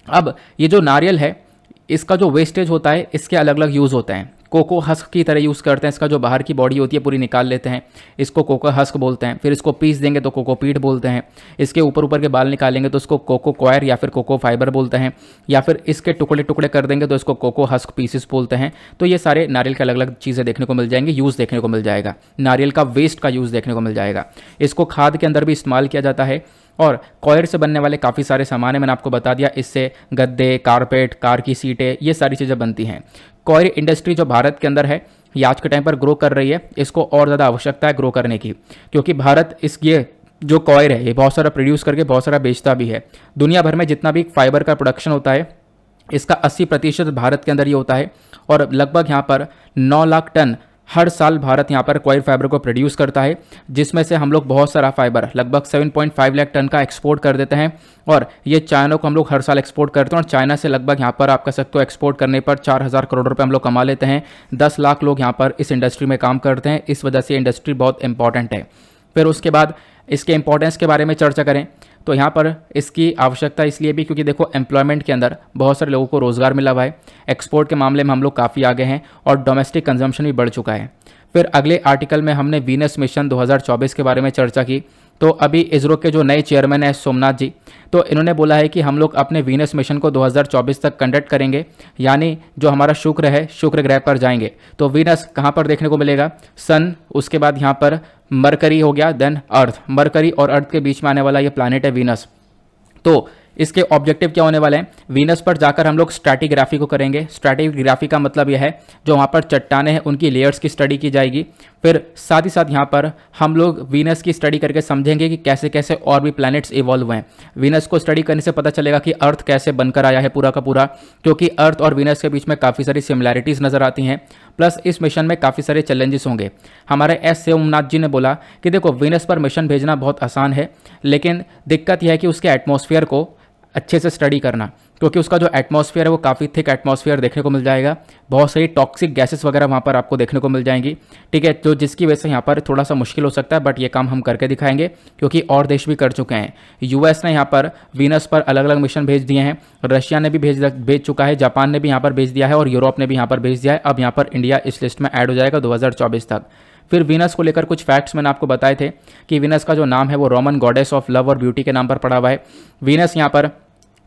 अब ये जो नारियल है इसका जो वेस्टेज होता है इसके अलग अलग यूज़ होते हैं। कोको हस्क की तरह यूज़ करते हैं, इसका जो बाहर की बॉडी होती है पूरी निकाल लेते हैं, इसको कोको हस्क बोलते हैं। फिर इसको पीस देंगे तो कोको पीट बोलते हैं। इसके ऊपर के बाल निकालेंगे तो इसको कोको कॉयर या फिर कोको फाइबर बोलते हैं। या फिर इसके टुकड़े टुकड़े कर देंगे तो इसको कोको हस्क पीसेस बोलते हैं। तो ये सारे नारियल के अलग अलग चीज़ें देखने को मिल जाएंगी, यूज़ देखने को मिल जाएगा। नारियल का वेस्ट का यूज़ देखने को मिल जाएगा। इसको खाद के अंदर भी इस्तेमाल किया जाता है। और कॉयर से बनने वाले काफ़ी सारे सामान है, मैंने आपको बता दिया। इससे गद्दे, कारपेट, कार की सीटें, ये सारी चीज़ें बनती हैं। कॉयर इंडस्ट्री जो भारत के अंदर है ये आज के टाइम पर ग्रो कर रही है। इसको और ज़्यादा आवश्यकता है ग्रो करने की, क्योंकि भारत ये जो कॉयर है ये बहुत सारा प्रोड्यूस करके बहुत सारा बेचता भी है। दुनिया भर में जितना भी फाइबर का प्रोडक्शन होता है इसका 80% भारत के अंदर ही होता है और लगभग यहाँ पर 9 लाख टन हर साल भारत यहाँ पर कॉयर फाइबर को प्रोड्यूस करता है, जिसमें से हम लोग बहुत सारा फाइबर लगभग 7.5 लाख टन का एक्सपोर्ट कर देते हैं और ये चाइना को हम लोग हर साल एक्सपोर्ट करते हैं और चाइना से लगभग यहाँ पर आप कह सकते हो एक्सपोर्ट करने पर 4,000 करोड़ रुपए हम लोग कमा लेते हैं। 10 लाख लोग यहाँ पर इस इंडस्ट्री में काम करते हैं, इस वजह से इंडस्ट्री बहुत इंपॉर्टेंट है। फिर उसके बाद इसके इंपॉर्टेंस के बारे में चर्चा करें तो यहाँ पर इसकी आवश्यकता इसलिए भी क्योंकि देखो एम्प्लॉयमेंट के अंदर बहुत सारे लोगों को रोज़गार मिला हुआ है, एक्सपोर्ट के मामले में हम लोग काफ़ी आगे हैं और डोमेस्टिक कंजम्पशन भी बढ़ चुका है। फिर अगले आर्टिकल में हमने वीनस मिशन 2024 के बारे में चर्चा की। तो अभी इसरो के जो नए चेयरमैन हैं सोमनाथ जी, तो इन्होंने बोला है कि हम लोग अपने वीनस मिशन को 2024 तक कंडक्ट करेंगे, यानी जो हमारा शुक्र है शुक्र ग्रह पर जाएंगे। तो वीनस कहाँ पर देखने को मिलेगा? सन, उसके बाद यहाँ पर मरकरी हो गया, देन अर्थ। मरकरी और अर्थ के बीच में आने वाला ये प्लैनेट है वीनस। तो इसके ऑब्जेक्टिव क्या होने वाले हैं? वीनस पर जाकर हम लोग स्ट्रैटिग्राफी को करेंगे। स्ट्रैटिग्राफी का मतलब यह है जो वहाँ पर चट्टानें हैं उनकी लेयर्स की स्टडी की जाएगी। फिर साथ ही साथ यहाँ पर हम लोग वीनस की स्टडी करके समझेंगे कि कैसे कैसे और भी प्लैनेट्स इवॉल्व हुए हैं। वीनस को स्टडी करने से पता चलेगा कि अर्थ कैसे बनकर आया है पूरा का पूरा, क्योंकि अर्थ और वीनस के बीच में काफ़ी सारी सिमिलैरिटीज़ नज़र आती हैं। प्लस इस मिशन में काफ़ी सारे चैलेंजेस होंगे। हमारे एस सोमनाथ जी ने बोला कि देखो वीनस पर मिशन भेजना बहुत आसान है, लेकिन दिक्कत यह है कि उसके एटमॉस्फेयर को अच्छे से स्टडी करना, क्योंकि उसका जो एटमॉस्फेयर है वो काफ़ी थिक एटमॉस्फेयर देखने को मिल जाएगा। बहुत सारी टॉक्सिक गैसेस वगैरह वहाँ पर आपको देखने को मिल जाएंगी, ठीक है। तो जिसकी वजह से यहाँ पर थोड़ा सा मुश्किल हो सकता है, बट ये काम हम करके दिखाएंगे क्योंकि और देश भी कर चुके हैं। यूएस ने यहाँ पर वीनस पर अलग अलग मिशन भेज दिए हैं, रशिया ने भी भेज चुका है, जापान ने भी यहाँ पर भेज दिया है और यूरोप ने भी यहाँ पर भेज दिया है। अब यहाँ पर इंडिया इस लिस्ट में ऐड हो जाएगा 2024 तक। फिर वीनस को लेकर कुछ फैक्ट्स मैंने आपको बताए थे कि वीनस का जो नाम है वो रोमन गॉडेस ऑफ लव और ब्यूटी के नाम पर पड़ा हुआ है। वीनस यहाँ पर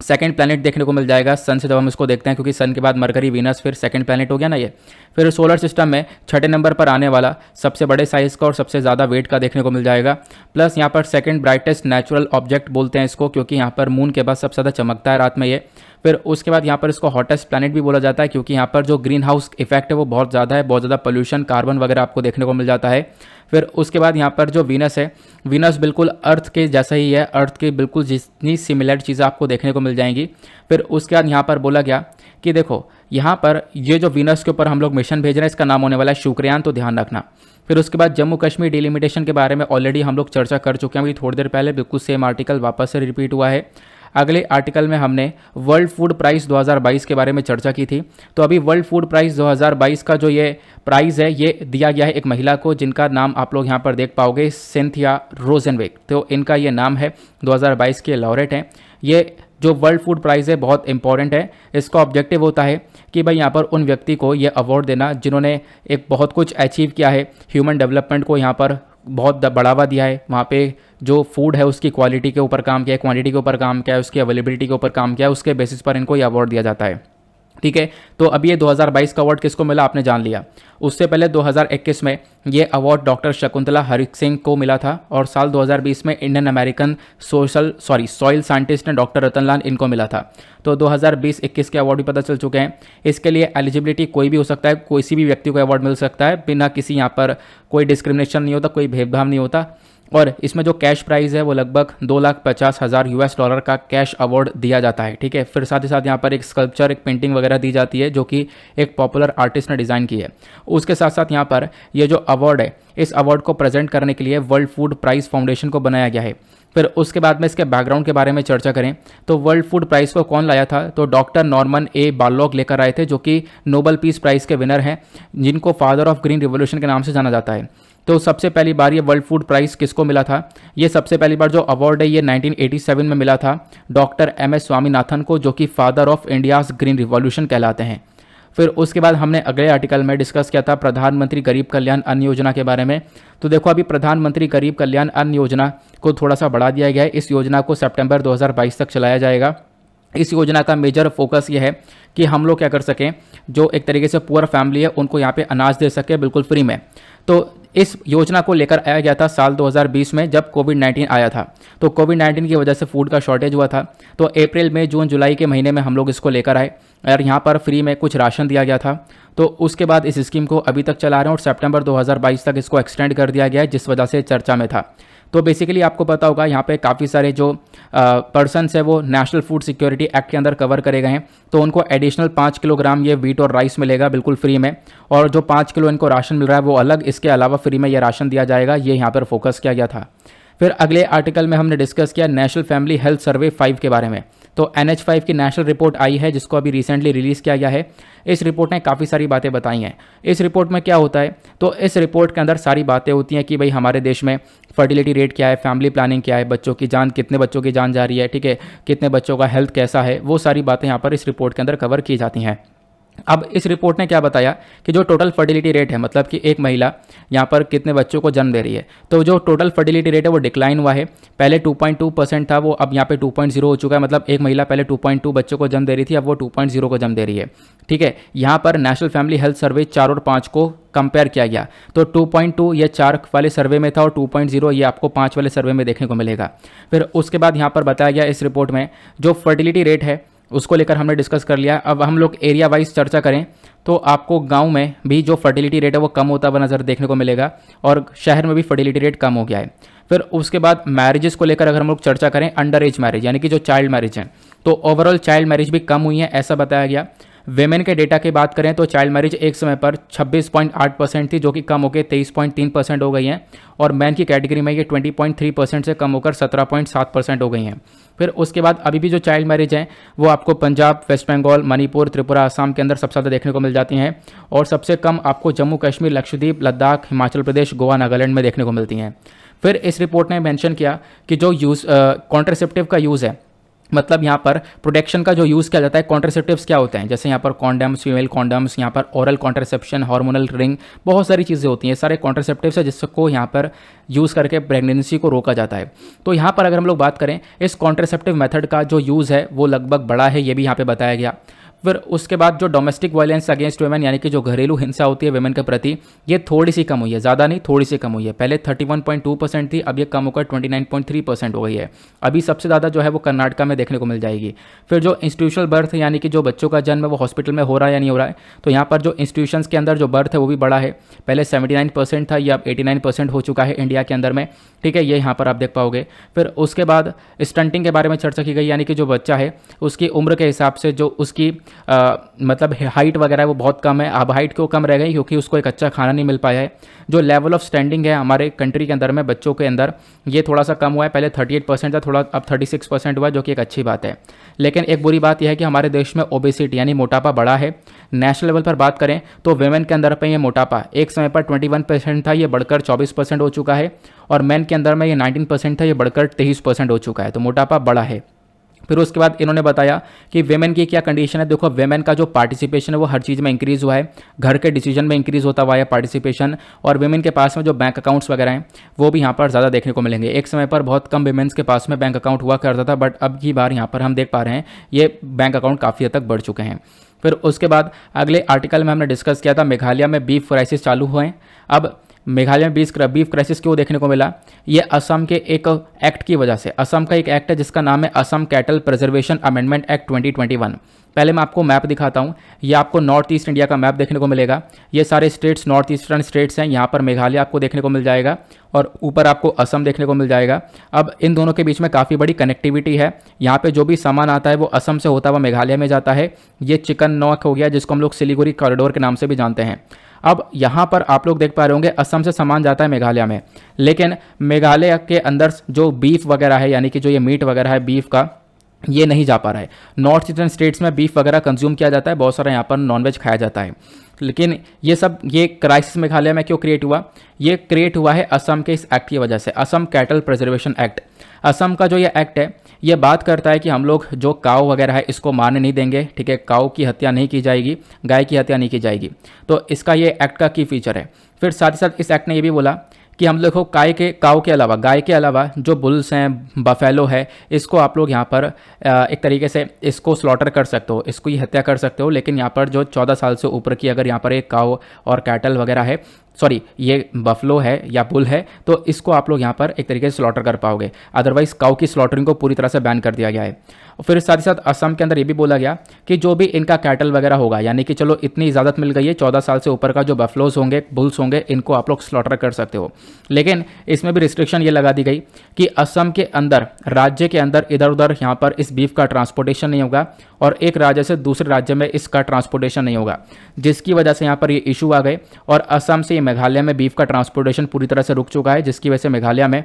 सेकंड प्लैनेट देखने को मिल जाएगा सन से जब हम इसको देखते हैं, क्योंकि सन के बाद मरकरी, वीनस, फिर सेकंड प्लैनेट हो गया ना ये। फिर सोलर सिस्टम में छठे नंबर पर आने वाला सबसे बड़े साइज़ का और सबसे ज़्यादा वेट का देखने को मिल जाएगा। प्लस यहाँ पर सेकंड ब्राइटेस्ट नेचुरल ऑब्जेक्ट बोलते हैं इसको, क्योंकि यहाँ पर मून के बाद सबसे ज़्यादा चमकता है रात में ये। फिर उसके बाद यहाँ पर इसको हॉटेस्ट प्लैनेट भी बोला जाता है, क्योंकि यहाँ पर जो ग्रीन हाउस इफेक्ट है वो बहुत ज़्यादा है, बहुत ज़्यादा पोल्यूशन, कार्बन वगैरह आपको देखने को मिल जाता है। फिर उसके बाद यहाँ पर जो वीनस है, वीनस बिल्कुल अर्थ के जैसा ही है, अर्थ के बिल्कुल जितनी सिमिलर चीज़ें आपको देखने को मिल जाएंगी। फिर उसके बाद यहाँ पर बोला गया कि देखो यहाँ पर ये जो वीनस के ऊपर हम लोग मिशन भेज रहे हैं इसका नाम होने वाला है शुक्रयान, तो ध्यान रखना। फिर उसके बाद जम्मू कश्मीर डिलिमिटेशन के बारे में ऑलरेडी हम लोग चर्चा कर चुके हैं अभी थोड़ी देर पहले, बिल्कुल सेम आर्टिकल वापस से रिपीट हुआ है। अगले आर्टिकल में हमने वर्ल्ड फूड प्राइस 2022 के बारे में चर्चा की थी। तो अभी वर्ल्ड फूड प्राइस 2022 का जो ये प्राइज़ है ये दिया गया है एक महिला को, जिनका नाम आप लोग यहाँ पर देख पाओगे, सिंथिया रोजेनविक। तो इनका ये नाम है, 2022 के लॉरेट हैं। ये जो वर्ल्ड फूड प्राइज़ है बहुत इंपॉर्टेंट है। इसका ऑब्जेक्टिव होता है कि भाई यहाँ पर उन व्यक्ति को ये अवार्ड देना जिन्होंने एक बहुत कुछ अचीव किया है, ह्यूमन डेवलपमेंट को यहाँ पर बहुत बढ़ावा दिया है, वहाँ पे जो फूड है उसकी क्वालिटी के ऊपर काम किया है, क्वांटिटी के ऊपर काम किया है, उसकी अवेलेबिलिटी के ऊपर काम किया है, उसके बेसिस पर इनको ये अवार्ड दिया जाता है, ठीक है। तो अभी ये 2022 का अवार्ड किसको मिला आपने जान लिया। उससे पहले 2021 में ये अवार्ड डॉक्टर शकुंतला हरिक सिंह को मिला था और साल 2020 में इंडियन अमेरिकन सॉइल साइंटिस्ट ने डॉक्टर रतनलाल इनको मिला था। तो 2020-21 के अवार्ड भी पता चल चुके हैं। इसके लिए एलिजिबिलिटी कोई भी हो सकता है, किसी भी व्यक्ति को अवार्ड मिल सकता है, बिना किसी यहाँ पर कोई डिस्क्रिमिनेशन नहीं होता, कोई भेदभाव नहीं होता। और इसमें जो कैश प्राइस है वो लगभग $2,50,000 का कैश अवार्ड दिया जाता है, ठीक है। फिर साथ ही साथ यहाँ पर एक स्कल्पचर, एक पेंटिंग वगैरह दी जाती है जो कि एक पॉपुलर आर्टिस्ट ने डिज़ाइन की है। उसके साथ साथ यहाँ पर ये जो अवार्ड है, इस अवार्ड को प्रेजेंट करने के लिए वर्ल्ड फूड प्राइज़ फाउंडेशन को बनाया गया है। फिर उसके बाद में इसके बैकग्राउंड के बारे में चर्चा करें तो वर्ल्ड फूड प्राइज़ को कौन लाया था, तो डॉक्टर नॉर्मन ए बारलॉग लेकर आए थे, जो कि नोबेल पीस प्राइज़ के विनर हैं, जिनको फादर ऑफ ग्रीन रिवॉल्यूशन के नाम से जाना जाता है। तो सबसे पहली बार ये वर्ल्ड फूड प्राइज़ किसको मिला था? ये सबसे पहली बार जो अवार्ड है ये 1987 में मिला था डॉक्टर MS स्वामीनाथन को, जो कि father of India's green revolution कहलाते हैं। फिर उसके बाद हमने अगले आर्टिकल में डिस्कस किया था प्रधानमंत्री गरीब कल्याण अन्न योजना के बारे में। तो देखो अभी प्रधानमंत्री गरीब कल्याण अन्न योजना को थोड़ा सा बढ़ा दिया गया है। इस योजना को सितंबर 2022 तक चलाया जाएगा। इस योजना का मेजर फोकस ये है कि हम लोग क्या कर सकें, जो एक तरीके से पुअर फैमिली है उनको यहाँ पे अनाज दे सके बिल्कुल फ्री में। तो इस योजना को लेकर आया गया था साल 2020 में जब कोविड-19 आया था। तो कोविड-19 की वजह से फूड का शॉर्टेज हुआ था, तो अप्रैल मई जून जुलाई के महीने में हम लोग इसको लेकर आए और यहाँ पर फ्री में कुछ राशन दिया गया था। तो उसके बाद इस स्कीम को अभी तक चला रहे हैं और सितंबर 2022 तक इसको एक्सटेंड कर दिया गया है, जिस वजह से चर्चा में था। तो बेसिकली आपको पता होगा यहाँ पे काफ़ी सारे जो पर्सनस है वो नेशनल फूड सिक्योरिटी एक्ट के अंदर कवर करे गए हैं, तो उनको एडिशनल 5 किलोग्राम ये वीट और राइस मिलेगा बिल्कुल फ्री में, और जो 5 किलो इनको राशन मिल रहा है वो अलग, इसके अलावा फ्री में ये राशन दिया जाएगा, ये यहाँ पर फोकस किया गया था। फिर अगले आर्टिकल में हमने डिस्कस किया नेशनल फैमिली हेल्थ सर्वे 5 के बारे में। तो NH5 की नेशनल रिपोर्ट आई है जिसको अभी रिसेंटली रिलीज़ किया गया है। इस रिपोर्ट ने काफ़ी सारी बातें बताई हैं। इस रिपोर्ट में क्या होता है, तो इस रिपोर्ट के अंदर सारी बातें होती हैं कि भाई हमारे देश में फर्टिलिटी रेट क्या है, फैमिली प्लानिंग क्या है, बच्चों की जान, कितने बच्चों की जान जा रही है, ठीक है, कितने बच्चों का हेल्थ कैसा है, वो सारी बातें यहाँ पर इस रिपोर्ट के अंदर कवर की जाती हैं। अब इस रिपोर्ट ने क्या बताया कि जो टोटल फर्टिलिटी रेट है, मतलब कि एक महिला यहाँ पर कितने बच्चों को जन्म दे रही है, तो जो टोटल फर्टिलिटी रेट है वो डिक्लाइन हुआ है। पहले 2.2% था, वो अब यहाँ पे 2.0 हो चुका है। मतलब एक महिला पहले 2.2 बच्चों को जन्म दे रही थी, अब वो 2.0 को जन्म दे रही है। ठीक है, यहाँ पर नेशनल फैमिली हेल्थ सर्वे 4 और 5 को कंपेयर किया गया, तो 2.2 ये 4 वाले सर्वे में था और 2.0 ये आपको 5 वाले सर्वे में देखने को मिलेगा। फिर उसके बाद यहाँ पर बताया गया इस रिपोर्ट में जो फर्टिलिटी रेट है उसको लेकर हमने डिस्कस कर लिया। अब हम लोग एरिया वाइज चर्चा करें तो आपको गांव में भी जो फर्टिलिटी रेट है वो कम होता हुआ नज़र देखने को मिलेगा और शहर में भी फर्टिलिटी रेट कम हो गया है। फिर उसके बाद मैरिजेस को लेकर अगर हम लोग चर्चा करें, अंडर एज मैरिज यानी कि जो चाइल्ड मैरिज है, तो ओवरऑल चाइल्ड मैरिज भी कम हुई है ऐसा बताया गया। वेमेन के डेटा की बात करें तो चाइल्ड मैरिज एक समय पर 26.8% थी जो कि कम होकर 23.3% हो गई हैं, और मैन की कैटेगरी में ये 20.3% से कम होकर 17.7% हो गई हैं। फिर उसके बाद अभी भी जो चाइल्ड मैरिज हैं वो आपको पंजाब, वेस्ट बंगाल, मणिपुर, त्रिपुरा, असम के अंदर सबसे ज़्यादा देखने को मिल जाती हैं, और सबसे कम आपको जम्मू कश्मीर, लक्षद्वीप, लद्दाख, हिमाचल प्रदेश, गोवा, नागालैंड में देखने को मिलती हैं। फिर इस रिपोर्ट ने मेंशन किया कि जो यूज़ कॉन्ट्रासेप्टिव का यूज़ है, मतलब यहाँ पर प्रोटेक्शन का जो यूज़ किया जाता है, कॉन्ट्रासेप्टिव्स क्या होते हैं, जैसे यहाँ पर कॉन्डम्स, फीमेल कॉन्डम्स, यहाँ पर ओरल कॉन्ट्रासेप्शन, हार्मोनल रिंग, बहुत सारी चीज़ें होती हैं, सारे कॉन्ट्रासेप्टिव्स है जिसको यहाँ पर यूज़ करके प्रेगनेंसी को रोका जाता है। तो यहाँ पर अगर हम लोग बात करें इस कॉन्ट्रासेप्टिव मेथड का जो यूज़ है वो लगभग बड़ा है, ये भी यहाँ पर बताया गया। फिर उसके बाद जो डोमेस्टिक वायलेंस अगेंस्ट वुमेन यानी कि जो घरेलू हिंसा होती है वुमेन के प्रति, ये थोड़ी सी कम हुई है, ज़्यादा नहीं, थोड़ी सी कम हुई है। पहले 31.2% थी, अब ये कम होकर 29.3% हो गई है। अभी सबसे ज़्यादा जो है वो कर्नाटका में देखने को मिल जाएगी। फिर जो इंस्टीट्यूशनल बर्थ यानी कि जो बच्चों का जन्म है वो हॉस्पिटल में हो रहा है या नहीं हो रहा है, तो यहाँ पर जो इंस्टीट्यूशंस के अंदर जो बर्थ है वो भी बढ़ा है। पहले 79% था, ये अब 89% हो चुका है इंडिया के अंदर में। ठीक है, ये यहाँ पर आप देख पाओगे। फिर उसके बाद स्टंटिंग के बारे में चर्चा की गई, यानी कि जो बच्चा है उसकी उम्र के हिसाब से जो उसकी मतलब हाइट वगैरह है वो बहुत कम है। अब हाइट क्यों कम रह गई, क्योंकि उसको एक अच्छा खाना नहीं मिल पाया है। जो लेवल ऑफ स्टैंडिंग है हमारे कंट्री के अंदर में बच्चों के अंदर, ये थोड़ा सा कम हुआ है। पहले 38% था, थोड़ा अब 36% हुआ है, जो कि एक अच्छी बात है। लेकिन एक बुरी बात यह है कि हमारे देश में ओबेसिटी यानी मोटापा बढ़ा है। नेशनल लेवल पर बात करें तो वेमेन के अंदर पे ये मोटापा एक समय पर 21% था, ये बढ़कर 24% हो चुका है, और मैन के अंदर में ये 19% था, ये बढ़कर 23% हो चुका है। तो मोटापा बढ़ा है। फिर उसके बाद इन्होंने बताया कि वेमेन की क्या कंडीशन है। देखो, वेमेन का जो पार्टिसिपेशन है वो हर चीज़ में इंक्रीज़ हुआ है, घर के डिसीजन में इंक्रीज़ होता हुआ है पार्टिसिपेशन, और वेमेन के पास में जो बैंक अकाउंट्स वगैरह हैं वो भी यहाँ पर ज़्यादा देखने को मिलेंगे। एक समय पर बहुत कम वेमेन्स के पास में बैंक अकाउंट हुआ करता था, बट अब की बार यहाँ पर हम देख पा रहे हैं ये बैंक अकाउंट काफ़ी हद तक बढ़ चुके हैं। फिर उसके बाद अगले आर्टिकल में हमने डिस्कस किया था मेघालय में बीफ क्राइसिस चालू हुए हैं। अब मेघालय में बीफ क्राइसिस क्यों देखने को मिला, ये असम के एक एक्ट की वजह से। असम का एक एक्ट है जिसका नाम है Assam cattle preservation amendment act 2021। पहले मैं आपको मैप दिखाता हूँ, ये आपको नॉर्थ ईस्ट इंडिया का मैप देखने को मिलेगा। ये सारे स्टेट्स नॉर्थ ईस्टर्न स्टेट्स हैं, यहाँ पर मेघालय आपको देखने को मिल जाएगा और ऊपर आपको असम देखने को मिल जाएगा। अब इन दोनों के बीच में काफ़ी बड़ी कनेक्टिविटी है। यहाँ पे जो भी सामान आता है वो असम से होता हुआ मेघालय में जाता है। ये चिकन नॉक हो गया जिसको हम लोग सिलीगुड़ी कॉरिडोर के नाम से भी जानते हैं। अब यहाँ पर आप लोग देख पा रहे होंगे असम से सामान जाता है मेघालय में, लेकिन मेघालय के अंदर जो बीफ वगैरह है यानी कि जो ये मीट वगैरह है बीफ का, ये नहीं जा पा रहा है। नॉर्थ ईस्टर्न स्टेट्स में बीफ वगैरह कंज्यूम किया जाता है, बहुत सारा यहाँ पर नॉनवेज खाया जाता है, लेकिन ये क्राइसिस मेघालय में क्यों क्रिएट हुआ, ये क्रिएट हुआ है असम के इस एक्ट की वजह से, Assam cattle preservation act. Assam का जो ये एक्ट है ये बात करता है कि हम लोग जो काऊ वगैरह है इसको मारने नहीं देंगे, ठीक है, काऊ की हत्या नहीं की जाएगी, गाय की हत्या नहीं की जाएगी। तो इसका ये एक्ट का की फीचर है। फिर साथ ही साथ इस एक्ट ने ये भी बोला कि हम लोग को काऊ के अलावा, गाय के अलावा जो बुल्स हैं, बफेलो है, इसको आप लोग यहाँ पर एक तरीके से इसको स्लॉटर कर सकते हो, इसको ही हत्या कर सकते हो, लेकिन यहाँ पर जो 14 साल से ऊपर की अगर यहाँ पर एक काऊ और कैटल वगैरह है सॉरी ये बफलो है या बुल है, तो इसको आप लोग यहाँ पर एक तरीके से स्लॉटर कर पाओगे। अदरवाइज काऊ की स्लॉटरिंग को पूरी तरह से बैन कर दिया गया है। और फिर साथ ही साथ असम के अंदर ये भी बोला गया कि जो भी इनका कैटल वगैरह होगा, यानी कि चलो इतनी इजाज़त मिल गई है, 14 साल से ऊपर का जो बफलोज होंगे, बुल्स होंगे, इनको आप लोग स्लॉटर कर सकते हो। लेकिन इसमें भी रिस्ट्रिक्शन ये लगा दी गई कि असम के अंदर, राज्य के अंदर इधर उधर यहाँ पर इस बीफ का ट्रांसपोर्टेशन नहीं होगा और एक राज्य से दूसरे राज्य में इसका ट्रांसपोर्टेशन नहीं होगा, जिसकी वजह से यहाँ पर ये इशू आ गए और असम से मेघालय में बीफ का ट्रांसपोर्टेशन पूरी तरह से रुक चुका है, जिसकी वजह से मेघालय में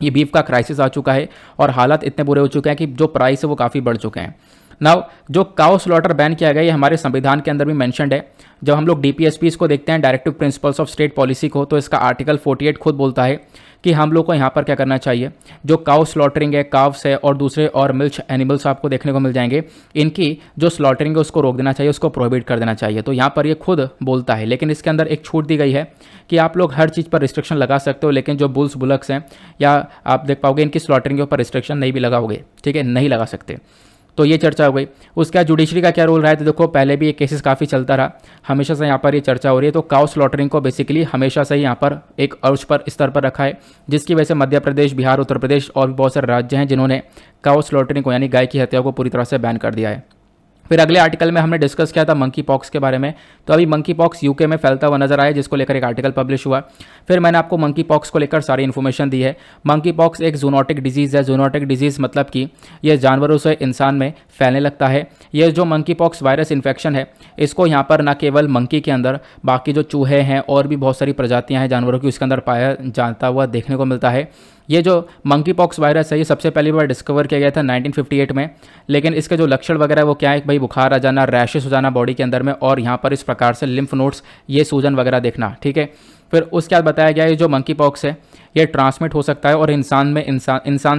ये बीफ का क्राइसिस आ चुका है और हालात इतने बुरे हो चुके हैं कि जो प्राइस है वो काफ़ी बढ़ चुके हैं। नाउ जो काउ स्लॉटर बैन किया गया, ये हमारे संविधान के अंदर भी मेंशन्ड है। जब हम लोग डीपीएसपी को देखते हैं, directive principles of state policy को, तो इसका आर्टिकल 48 खुद बोलता है कि हम लोग को यहाँ पर क्या करना चाहिए। जो काउ स्लॉटरिंग है, काव्स है और दूसरे और मिल्क एनिमल्स आपको देखने को मिल जाएंगे, इनकी जो स्लॉटरिंग है उसको रोक देना चाहिए, उसको प्रोहिबिट कर देना चाहिए। तो यहाँ पर ये खुद बोलता है, लेकिन इसके अंदर एक छूट दी गई है कि आप लोग हर चीज़ पर रिस्ट्रिक्शन लगा सकते हो, लेकिन जो बुल्स बुलक्स हैं या आप देख पाओगे इनकी स्लॉटरिंग के ऊपर रिस्ट्रिक्शन नहीं भी लगाओगे, ठीक है, नहीं लगा सकते। तो ये चर्चा हो गई। उसके बाद जुडिशरी का क्या रोल रहा है, तो देखो पहले भी ये केसेस काफ़ी चलता रहा, हमेशा से यहाँ पर ये चर्चा हो रही है। तो काउ स्लॉटरिंग को बेसिकली हमेशा से ही यहाँ पर एक अर्श पर स्तर पर रखा है, जिसकी वजह से मध्य प्रदेश, बिहार, उत्तर प्रदेश और भी बहुत सारे राज्य हैं जिन्होंने काउ स्लॉटरिंग को यानी गाय की हत्या को पूरी तरह से बैन कर दिया है। फिर अगले आर्टिकल में हमने डिस्कस किया था मंकी पॉक्स के बारे में। तो अभी मंकी पॉक्स यूके में फैलता हुआ नजर आया, जिसको लेकर एक आर्टिकल पब्लिश हुआ। फिर मैंने आपको मंकी पॉक्स को लेकर सारी इन्फॉर्मेशन दी है। मंकी पॉक्स एक जूनोटिक डिजीज़ है। जूनोटिक डिजीज़ मतलब कि यह जानवरों से इंसान में फैलने लगता है। यह जो मंकी पॉक्स वायरस इन्फेक्शन है, इसको यहाँ पर न केवल मंकी के अंदर, बाकी जो चूहे हैं और भी बहुत सारी प्रजातियाँ हैं जानवरों की, उसके अंदर पाया जाता हुआ देखने को मिलता है। ये जो मंकी पॉक्स वायरस है, ये सबसे पहली बार डिस्कवर किया गया था 1958 में। लेकिन इसके जो लक्षण वगैरह वो क्या है, भाई बुखार आ जाना, रैशेस हो जाना बॉडी के अंदर में, और यहाँ पर इस प्रकार से लिम्फ नोड्स, ये सूजन वगैरह देखना, ठीक है। फिर उसके बाद बताया गया ये जो मंकी पॉक्स है ये ट्रांसमिट हो सकता है और इंसान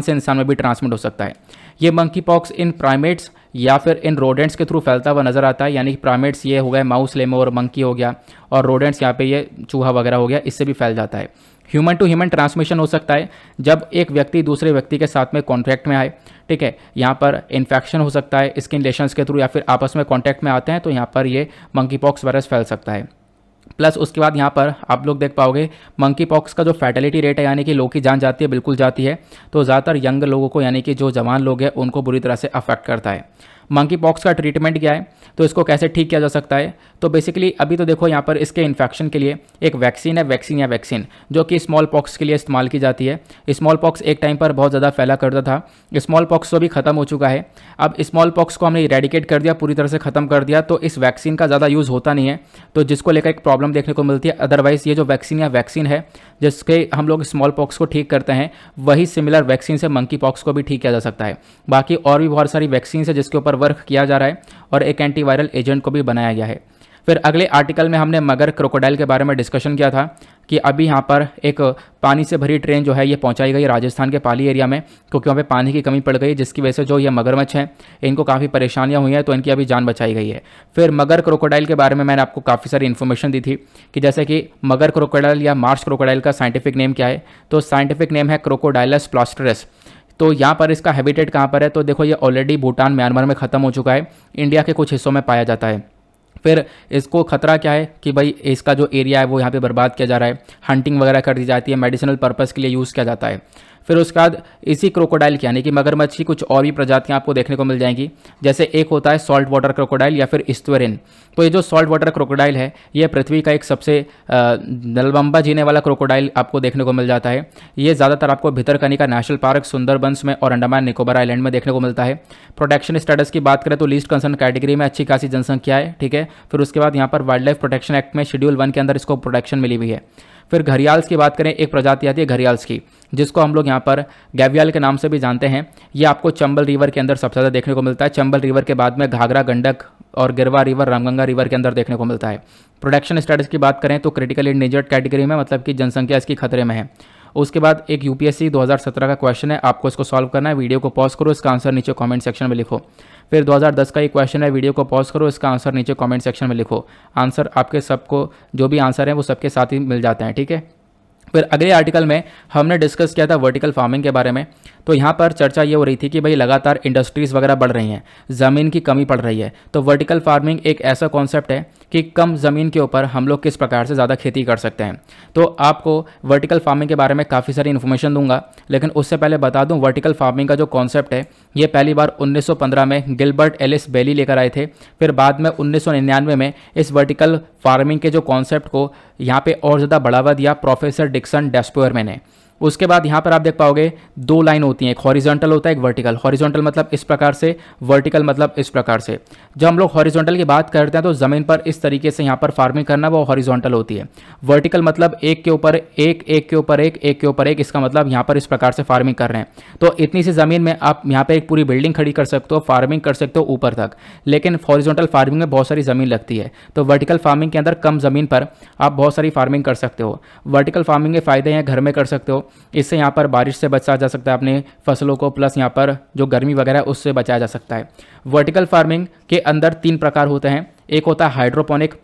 से इंसान में भी ट्रांसमिट हो सकता है। ये मंकी पॉक्स इन प्राइमेट्स या फिर इन रोडेंट्स के थ्रू फैलता हुआ नजर आता है, यानी कि प्राइमेट्स ये हो गए, माउस, लेमोर, मंकी हो गया, और रोडेंट्स यहाँ पे ये चूहा वगैरह हो गया, इससे भी फैल जाता है। ह्यूमन टू ह्यूमन ट्रांसमिशन हो सकता है जब एक व्यक्ति दूसरे व्यक्ति के साथ में कॉन्टैक्ट में आए, ठीक है। यहाँ पर इन्फेक्शन हो सकता है स्किन रिलेशंस के थ्रू, या फिर आपस में कॉन्टैक्ट में आते हैं तो यहाँ पर ये मंकी पॉक्स वायरस फैल सकता है। प्लस उसके बाद यहाँ पर आप लोग देख पाओगे मंकी पॉक्स का जो फैटेलिटी रेट है, यानी कि लोग की जान जाती है, बिल्कुल जाती है। तो ज़्यादातर यंग लोगों को, यानी कि जो जवान लोग हैं, उनको बुरी तरह से अफेक्ट करता है। मंकी पॉक्स का ट्रीटमेंट क्या है, तो इसको कैसे ठीक किया जा सकता है, तो बेसिकली अभी तो देखो यहाँ पर इसके इन्फेक्शन के लिए एक वैक्सीन है, वैक्सीन जो कि स्मॉल पॉक्स के लिए इस्तेमाल की जाती है। स्मॉल पॉक्स एक टाइम पर बहुत ज़्यादा फैला करता था, स्मॉल पॉक्स तो भी खत्म हो चुका है। अब स्मॉल पॉक्स को हमने इरेडिकेट कर दिया, पूरी तरह से ख़त्म कर दिया, तो इस वैक्सीन का ज़्यादा यूज़ होता नहीं है, तो जिसको लेकर एक प्रॉब्लम देखने को मिलती है। अदरवाइज़ ये जो वैक्सीन है जिसके हम लोग स्मॉल पॉक्स को ठीक करते हैं, वही सिमिलर वैक्सीन से मंकी पॉक्स को भी ठीक किया जा सकता है। बाकी और भी बहुत सारी वैक्सीन है जिसके ऊपर वर्क किया जा रहा है और एक एंटीवायरल एजेंट को भी बनाया गया है। फिर अगले आर्टिकल में हमने मगर क्रोकोडाइल के बारे में डिस्कशन किया था कि अभी यहाँ पर एक पानी से भरी ट्रेन जो है ये पहुँचाई गई राजस्थान के पाली एरिया में, क्योंकि वहाँ पे पानी की कमी पड़ गई, जिसकी वजह से जो ये मगरमच्छ हैं इनको काफ़ी परेशानियाँ हुई हैं, तो इनकी अभी जान बचाई गई है। फिर मगर क्रोकोडाइल के बारे में मैंने आपको काफ़ी सारी इन्फॉर्मेशन दी थी कि जैसे कि मगर क्रोकोडाइल या मार्श क्रोकोडाइल का साइंटिफिक नेम क्या है, तो साइंटिफिक नेम है क्रोकोडाइलस प्लास्टरस। तो यहाँ पर इसका हैबिटेट कहाँ पर है, तो देखो ये ऑलरेडी भूटान, म्यांमार में ख़त्म हो चुका है, इंडिया के कुछ हिस्सों में पाया जाता है। फिर इसको खतरा क्या है कि भाई इसका जो एरिया है वो यहाँ पे बर्बाद किया जा रहा है, हंटिंग वगैरह कर दी जाती है, मेडिसिनल पर्पस के लिए यूज़ किया जाता है। फिर उसके बाद इसी क्रोकोडाइल की, यानी कि मगरमच्छ की कुछ और भी प्रजातियाँ आपको देखने को मिल जाएंगी। जैसे एक होता है सॉल्ट वाटर क्रोकोडाइल या फिर इस्त्वेरिन। तो ये जो सॉल्ट वाटर क्रोकोडाइल है ये पृथ्वी का एक सबसे लंबा जीने वाला क्रोकोडाइल आपको देखने को मिल जाता है। ये ज़्यादातर आपको भितरकनिका नेशनल पार्क, सुंदरबंस में और अंडमान निकोबार आइलैंड में देखने को मिलता है। प्रोटेक्शन स्टेटस की बात करें तो लीस्ट कंसर्न कैटेगरी में अच्छी खासी जनसंख्या है, ठीक है। फिर उसके बाद यहाँ पर वाइल्ड लाइफ प्रोटेक्शन एक्ट में शेड्यूल 1 के अंदर इसको प्रोटेक्शन मिली हुई है। फिर घड़ियाल्स की बात करें, एक प्रजाति आती है घड़ियाल्स की, जिसको हम लोग यहाँ पर गैवियाल के नाम से भी जानते हैं। ये आपको चंबल रिवर के अंदर सबसे ज़्यादा देखने को मिलता है। चंबल रिवर के बाद में घाघरा, गंडक और गिरवा रिवर, रामगंगा रिवर के अंदर देखने को मिलता है। प्रोटेक्शन स्टेटस की बात करें तो क्रिटिकल इंडेंजर्ड कैटेगरी में, मतलब कि जनसंख्या इसकी खतरे में है। उसके बाद एक यूपीएससी 2017 का क्वेश्चन है, आपको इसको सॉल्व करना है। वीडियो को पॉज करो, इसका आंसर नीचे कमेंट सेक्शन में लिखो। फिर 2010 का एक क्वेश्चन है, वीडियो को पॉज करो, इसका आंसर नीचे कमेंट सेक्शन में लिखो। आंसर आपके सबको, जो भी आंसर हैं वो सबके साथ ही मिल जाते हैं, ठीक है। फिर अगले आर्टिकल में हमने डिस्कस किया था वर्टिकल फार्मिंग के बारे में। तो यहाँ पर चर्चा ये हो रही थी कि भाई लगातार इंडस्ट्रीज़ वगैरह बढ़ रही हैं, ज़मीन की कमी पड़ रही है, तो वर्टिकल फार्मिंग एक ऐसा कॉन्सेप्ट है कि कम ज़मीन के ऊपर हम लोग किस प्रकार से ज़्यादा खेती कर सकते हैं। तो आपको वर्टिकल फार्मिंग के बारे में काफ़ी सारी इन्फॉर्मेशन दूंगा, लेकिन उससे पहले बता दूं वर्टिकल फार्मिंग का जो कॉन्सेप्ट है ये पहली बार 1915 में गिलबर्ट एलिस बेली लेकर आए थे। फिर बाद में 1999 में इस वर्टिकल फार्मिंग के जो कॉन्सेप्ट को यहाँ पे और ज़्यादा बढ़ावा दिया प्रोफेसर डिक्सन डेस्पोयरमैन ने। उसके बाद यहाँ पर आप देख पाओगे दो लाइन होती हैं, एक हॉरिजॉन्टल होता है एक वर्टिकल। हॉरिजॉन्टल मतलब इस प्रकार से, वर्टिकल मतलब इस प्रकार से। जब हम लोग हॉरिजॉन्टल की बात करते हैं तो ज़मीन पर इस तरीके से यहाँ पर फार्मिंग करना वो हॉरिजॉन्टल होती है। वर्टिकल मतलब एक के ऊपर एक, एक के ऊपर एक, एक के ऊपर एक, इसका मतलब यहाँ पर इस प्रकार से फार्मिंग कर रहे हैं। तो इतनी सी ज़मीन में आप यहाँ पर एक पूरी बिल्डिंग खड़ी कर सकते हो, फार्मिंग कर सकते हो ऊपर तक। लेकिन हॉरिजॉन्टल फार्मिंग में बहुत सारी ज़मीन लगती है, तो वर्टिकल फार्मिंग के अंदर कम ज़मीन पर आप बहुत सारी फार्मिंग कर सकते हो। वर्टिकल फार्मिंग के फ़ायदे हैं, घर में कर सकते हो, इससे यहाँ पर बारिश से बचा जा सकता है अपने फसलों को, प्लस यहाँ पर जो गर्मी वगैरह उससे बचाया जा सकता है। वर्टिकल फार्मिंग के अंदर तीन प्रकार होते हैं। एक होता है हाइड्रोपोनिक।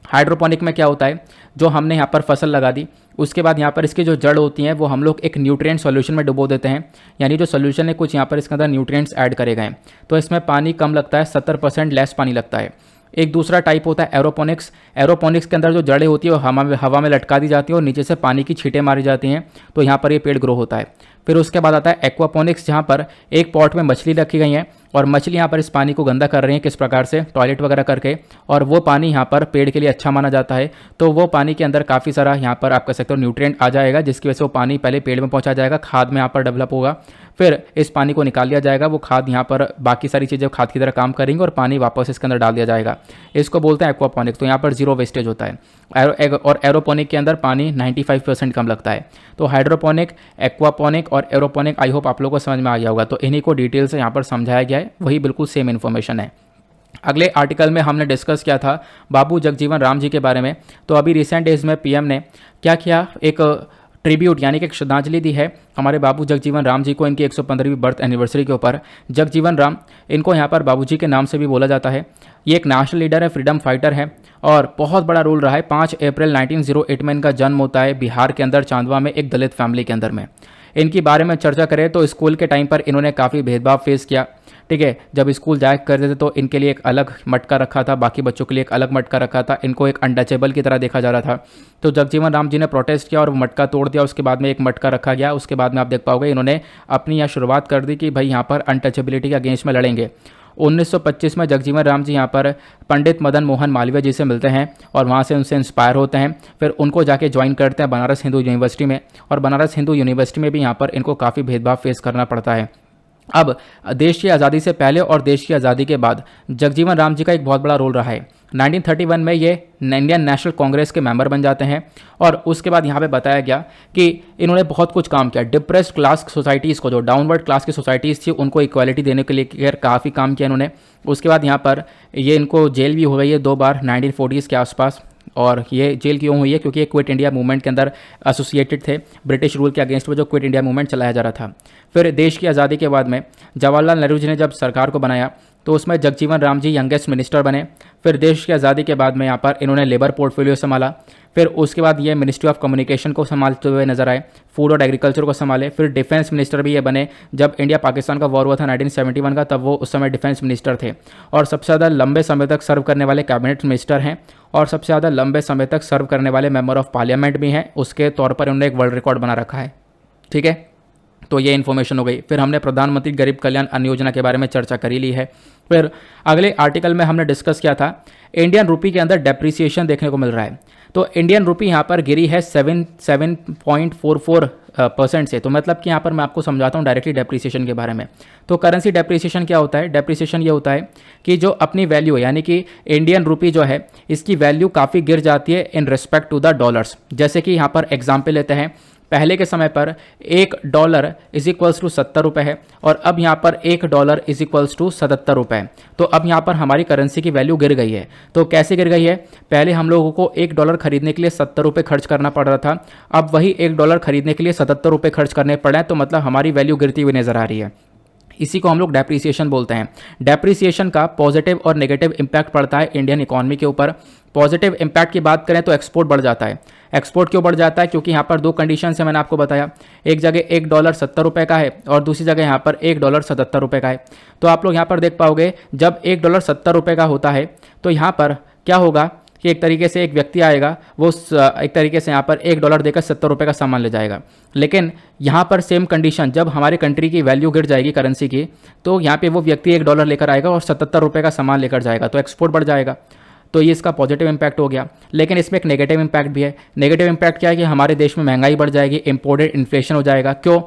हाइड्रोपोनिक में क्या होता है, जो हमने यहाँ पर फसल लगा दी, उसके बाद यहाँ पर इसकी जो जड़ होती हैं वो हम लोग एक न्यूट्रिएंट सॉल्यूशन में डुबो देते हैं। यानी जो सॉल्यूशन है कुछ यहाँ पर इसके अंदर न्यूट्रिएंट्स ऐड करे गए हैं, तो इसमें पानी कम लगता है, 70% लेस पानी लगता है। एक दूसरा टाइप होता है एरोपोनिक्स। एरोपोनिक्स के अंदर जो जड़ें होती है वो हवा में लटका दी जाती है और नीचे से पानी की छींटें मारी जाती हैं, तो यहाँ पर ये पेड़ ग्रो होता है। फिर उसके बाद आता है एक्वापोनिक्स, जहाँ पर एक पॉट में मछली रखी गई है और मछली यहाँ पर इस पानी को गंदा कर रही है किस प्रकार से, टॉयलेट वगैरह करके, और वो पानी यहाँ पर पेड़ के लिए अच्छा माना जाता है। तो वो पानी के अंदर काफ़ी सारा यहाँ पर आप कह सकते हो न्यूट्रिएंट आ जाएगा, जिसकी वजह से वो पानी पहले पेड़ में पहुँचा जाएगा, खाद में यहाँ पर डेवलप होगा, फिर इस पानी को निकाल लिया जाएगा, वो खाद यहाँ पर बाकी सारी चीज़ें खाद की तरह काम करेंगी और पानी वापस इसके अंदर डाल दिया जाएगा। इसको बोलते हैं एक्वापोनिक्स। तो यहाँ पर जीरो वेस्टेज होता है। और एरोपोनिक के अंदर पानी 95% कम लगता है। तो हाइड्रोपोनिक, एक्वापोनिक और एरोपोनिक, आई होप आप लोगों को समझ में आ गया होगा। तो इन्हीं को डिटेल से यहाँ पर समझाया गया है, वही बिल्कुल सेम इन्फॉर्मेशन है। अगले आर्टिकल में हमने डिस्कस किया था बाबू जगजीवन राम जी के बारे में। तो अभी रिसेंट डेज में पीएम ने क्या किया, एक ट्रिब्यूट यानी कि एक श्रद्धांजलि दी है हमारे बाबू जगजीवन राम जी को, इनकी 115वीं बर्थ एनिवर्सरी के ऊपर। जगजीवन राम, इनको यहाँ पर बाबूजी के नाम से भी बोला जाता है। ये एक नेशनल लीडर है, फ्रीडम फाइटर है और बहुत बड़ा रोल रहा है। 5 अप्रैल 1908 में इनका जन्म होता है बिहार के अंदर चांदवा में, एक दलित फैमिली के अंदर में। इनकी बारे में चर्चा करें तो स्कूल के टाइम पर इन्होंने काफ़ी भेदभाव फेस किया। ठीक है, जब स्कूल जाया करते थे तो इनके लिए एक अलग मटका रखा था, बाकी बच्चों के लिए एक अलग मटका रखा था, इनको एक अनटचेबल की तरह देखा जा रहा था। तो जगजीवन राम जी ने प्रोटेस्ट किया और वो मटका तोड़ दिया, उसके बाद में एक मटका रखा गया। उसके बाद में आप देख पाओगे इन्होंने अपनी यहाँ शुरुआत कर दी कि भाई यहाँ पर अनटचेबिलिटी के अगेंस्ट में लड़ेंगे। 1925 में जगजीवन राम जी यहाँ पर पंडित मदन मोहन मालवीय जी से मिलते हैं और वहाँ से उनसे इंस्पायर होते हैं। फिर उनको जाके ज्वाइन करते हैं बनारस हिंदू यूनिवर्सिटी में, और बनारस हिंदू यूनिवर्सिटी में भी यहाँ पर इनको काफ़ी भेदभाव फेस करना पड़ता है। अब देश की आज़ादी से पहले और देश की आज़ादी के बाद जगजीवन राम जी का एक बहुत बड़ा रोल रहा है। 1931 में ये इंडियन नेशनल कांग्रेस के मेंबर बन जाते हैं और उसके बाद यहाँ पे बताया गया कि इन्होंने बहुत कुछ काम किया। डिप्रेस्ड क्लास सोसाइटीज़ को, जो डाउनवर्ड क्लास की सोसाइटीज़ थी, उनको इक्वालिटी देने के लिए काफ़ी काम किया इन्होंने। उसके बाद यहाँ पर ये इनको जेल भी हो गई है 2 बार 1940s के आसपास। और ये जेल क्यों हुई है, क्योंकि ये क्विट इंडिया मूवमेंट के अंदर एसोसिएटेड थे, ब्रिटिश रूल के अगेंस्ट में जो क्विट इंडिया मूवमेंट चलाया जा रहा था। फिर देश की आज़ादी के बाद में जवाहरलाल नेहरू जी ने जब सरकार को बनाया तो उसमें जगजीवन राम जी यंगेस्ट मिनिस्टर बने। फिर देश की आज़ादी के बाद में यहाँ पर इन्होंने लेबर पोर्टफोलियो संभाला। फिर उसके बाद ये मिनिस्ट्री ऑफ कम्युनिकेशन को संभालते हुए नजर आए, फूड और एग्रीकल्चर को संभाले। फिर डिफेंस मिनिस्टर भी ये बने। जब इंडिया पाकिस्तान का वॉर हुआ था 1971 का, तब वो उस समय डिफेंस मिनिस्टर थे और सबसे ज़्यादा लंबे समय तक सर्व करने वाले कैबिनेट मिनिस्टर हैं और सबसे ज़्यादा लंबे समय तक सर्व करने वाले मेंबर ऑफ पार्लियामेंट भी हैं। उसके तौर पर उन्होंने एक वर्ल्ड रिकॉर्ड बना रखा है। ठीक है, तो ये इन्फॉर्मेशन हो गई। फिर हमने प्रधानमंत्री गरीब कल्याण अन्न योजना के बारे में चर्चा करी ली है। फिर अगले आर्टिकल में हमने डिस्कस किया था इंडियन रूपी के अंदर डेप्रिसिएशन देखने को मिल रहा है। तो इंडियन रूपी यहाँ पर गिरी है 7.44% से। तो मतलब कि यहाँ पर मैं आपको समझाता हूँ डायरेक्टली डेप्रिसिएशन के बारे में। तो करेंसी डेप्रिसिएशन क्या होता है? डेप्रिसिएशन ये होता है कि जो अपनी वैल्यू यानी कि इंडियन रूपी जो है इसकी वैल्यू काफ़ी गिर जाती है in respect to the dollars. जैसे कि यहाँ पर एग्जाम्पल लेते हैं, पहले के समय पर $1 इज इक्वल्स टू 70 रुपये है और अब यहाँ पर $1 इज इक्वल्स टू 77 रुपये। तो अब यहाँ पर हमारी करेंसी की वैल्यू गिर गई है। तो कैसे गिर गई है? पहले हम लोगों को $1 खरीदने के लिए 70 रुपये खर्च करना पड़ रहा था, अब वही $1 खरीदने के लिए 77 रुपये खर्च करने पड़े हैं। तो मतलब हमारी वैल्यू गिरती हुई नजर आ रही है। इसी को हम लोग डेप्रिसिएशन बोलते हैं। डेप्रिसिएशन का पॉजिटिव और नेगेटिव इंपैक्ट पड़ता है इंडियन इकोनॉमी के ऊपर। पॉजिटिव इंपैक्ट की बात करें तो एक्सपोर्ट बढ़ जाता है। एक्सपोर्ट क्यों बढ़ जाता है? क्योंकि यहाँ पर 2 कंडीशन है, मैंने आपको बताया। एक जगह $1 70 रुपये का है और दूसरी जगह यहाँ पर $1 77 रुपये का है। तो आप लोग यहाँ पर देख पाओगे जब $1 70 रुपये का होता है तो यहाँ पर क्या होगा कि एक तरीके से एक व्यक्ति आएगा, वो एक तरीके से यहाँ पर $1 देकर $70 का सामान ले जाएगा। लेकिन यहाँ पर सेम कंडीशन, जब हमारी कंट्री की वैल्यू गिर जाएगी करेंसी की, तो यहाँ पे वो व्यक्ति $1 लेकर आएगा और $77 का सामान लेकर जाएगा, तो एक्सपोर्ट बढ़ जाएगा। तो ये इसका पॉजिटिव इम्पैक्ट हो गया। लेकिन इसमें एक नेगेटिव इम्पैक्ट भी है। नेगेटिव इम्पैक्ट क्या है कि हमारे देश में महंगाई बढ़ जाएगी, इंपोर्टेड इन्फ्लेशन हो जाएगा। क्यों?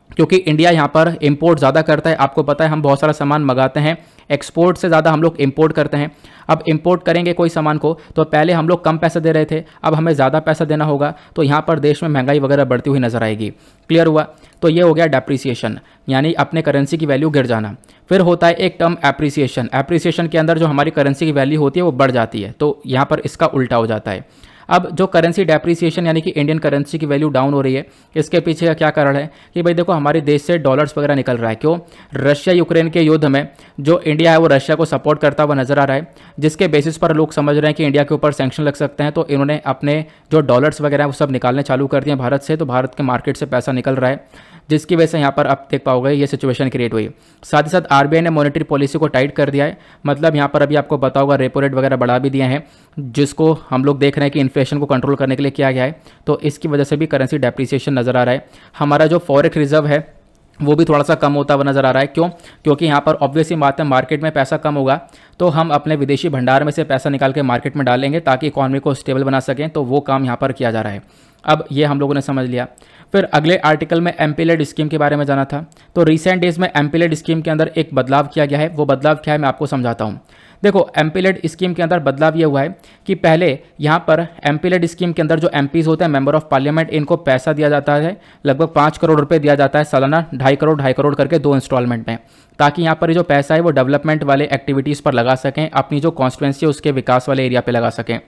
क्योंकि इंडिया यहाँ पर इंपोर्ट ज़्यादा करता है। आपको पता है हम बहुत सारा सामान मंगाते हैं, एक्सपोर्ट से ज़्यादा हम लोग इंपोर्ट करते हैं। अब इंपोर्ट करेंगे कोई सामान को, तो पहले हम लोग कम पैसे दे रहे थे, अब हमें ज़्यादा पैसा देना होगा, तो यहाँ पर देश में महंगाई वगैरह बढ़ती हुई नजर आएगी। क्लियर हुआ? तो ये हो गया डेप्रिसिएशन, यानी अपने करेंसी की वैल्यू गिर जाना। फिर होता है एक टर्म एप्रिसिएशन। एप्रिसिएशन के अंदर जो हमारी करेंसी की वैल्यू होती है वो बढ़ जाती है, तो यहाँ पर इसका उल्टा हो जाता है। अब जो करेंसी डेप्रिसिएशन यानी कि इंडियन करेंसी की वैल्यू डाउन हो रही है, इसके पीछे का क्या कारण है कि भाई देखो हमारे देश से डॉलर्स वगैरह निकल रहा है। क्यों? रशिया यूक्रेन के युद्ध में जो इंडिया है वो रशिया को सपोर्ट करता हुआ नजर आ रहा है, जिसके बेसिस पर लोग समझ रहे हैं कि इंडिया के ऊपर सैंक्शन लग सकते हैं। तो इन्होंने अपने जो डॉलर्स वगैरह है वो सब निकालने चालू कर दिए भारत से, तो भारत के मार्केट से पैसा निकल रहा है, जिसकी वजह से यहाँ पर आप देख पाओगे ये सिचुएशन क्रिएट हुई। साथ ही साथ आरबीआई ने मॉनेटरी पॉलिसी को टाइट कर दिया है, मतलब यहाँ पर अभी आपको पता होगा रेपो रेट वगैरह बढ़ा भी दिए हैं, जिसको हम लोग देख रहे हैं कि इन्फ्लेशन को कंट्रोल करने के लिए किया गया है। तो इसकी वजह से भी करेंसी डेप्रिसिएशन नजर आ रहा है। हमारा जो फॉरेक्स रिजर्व है वो भी थोड़ा सा कम होता हुआ नजर आ रहा है। क्यों? क्योंकि यहाँ पर ऑब्वियसली बात है, मार्केट में पैसा कम होगा तो हम अपने विदेशी भंडार में से पैसा निकाल के मार्केट में डालेंगे ताकि इकॉनमी को स्टेबल बना सकें, तो वो काम यहाँ पर किया जा रहा है। अब ये हम लोगों ने समझ लिया। फिर अगले आर्टिकल में एमपी-लेड स्कीम के बारे में जाना था। तो रिसेंट डेज में एमपी-लेड स्कीम के अंदर एक बदलाव किया गया है। वो बदलाव क्या है मैं आपको समझाता हूँ। देखो एमपी-लेड स्कीम के अंदर बदलाव ये हुआ है कि पहले यहाँ पर एमपी-लेड स्कीम के अंदर जो एमपीज होते हैं, मेंबर ऑफ पार्लियामेंट, इनको पैसा दिया जाता है, लगभग 5 करोड़ रुपए दिया जाता है सालाना, 2.5 करोड़ करके 2 इंस्टॉलमेंट में, ताकि यहाँ पर जो पैसा है वो डेवलपमेंट वाले एक्टिविटीज़ पर लगा सकें, अपनी जो कॉन्स्टिट्यूंसी है उसके विकास वाले एरिया पे लगा सकें।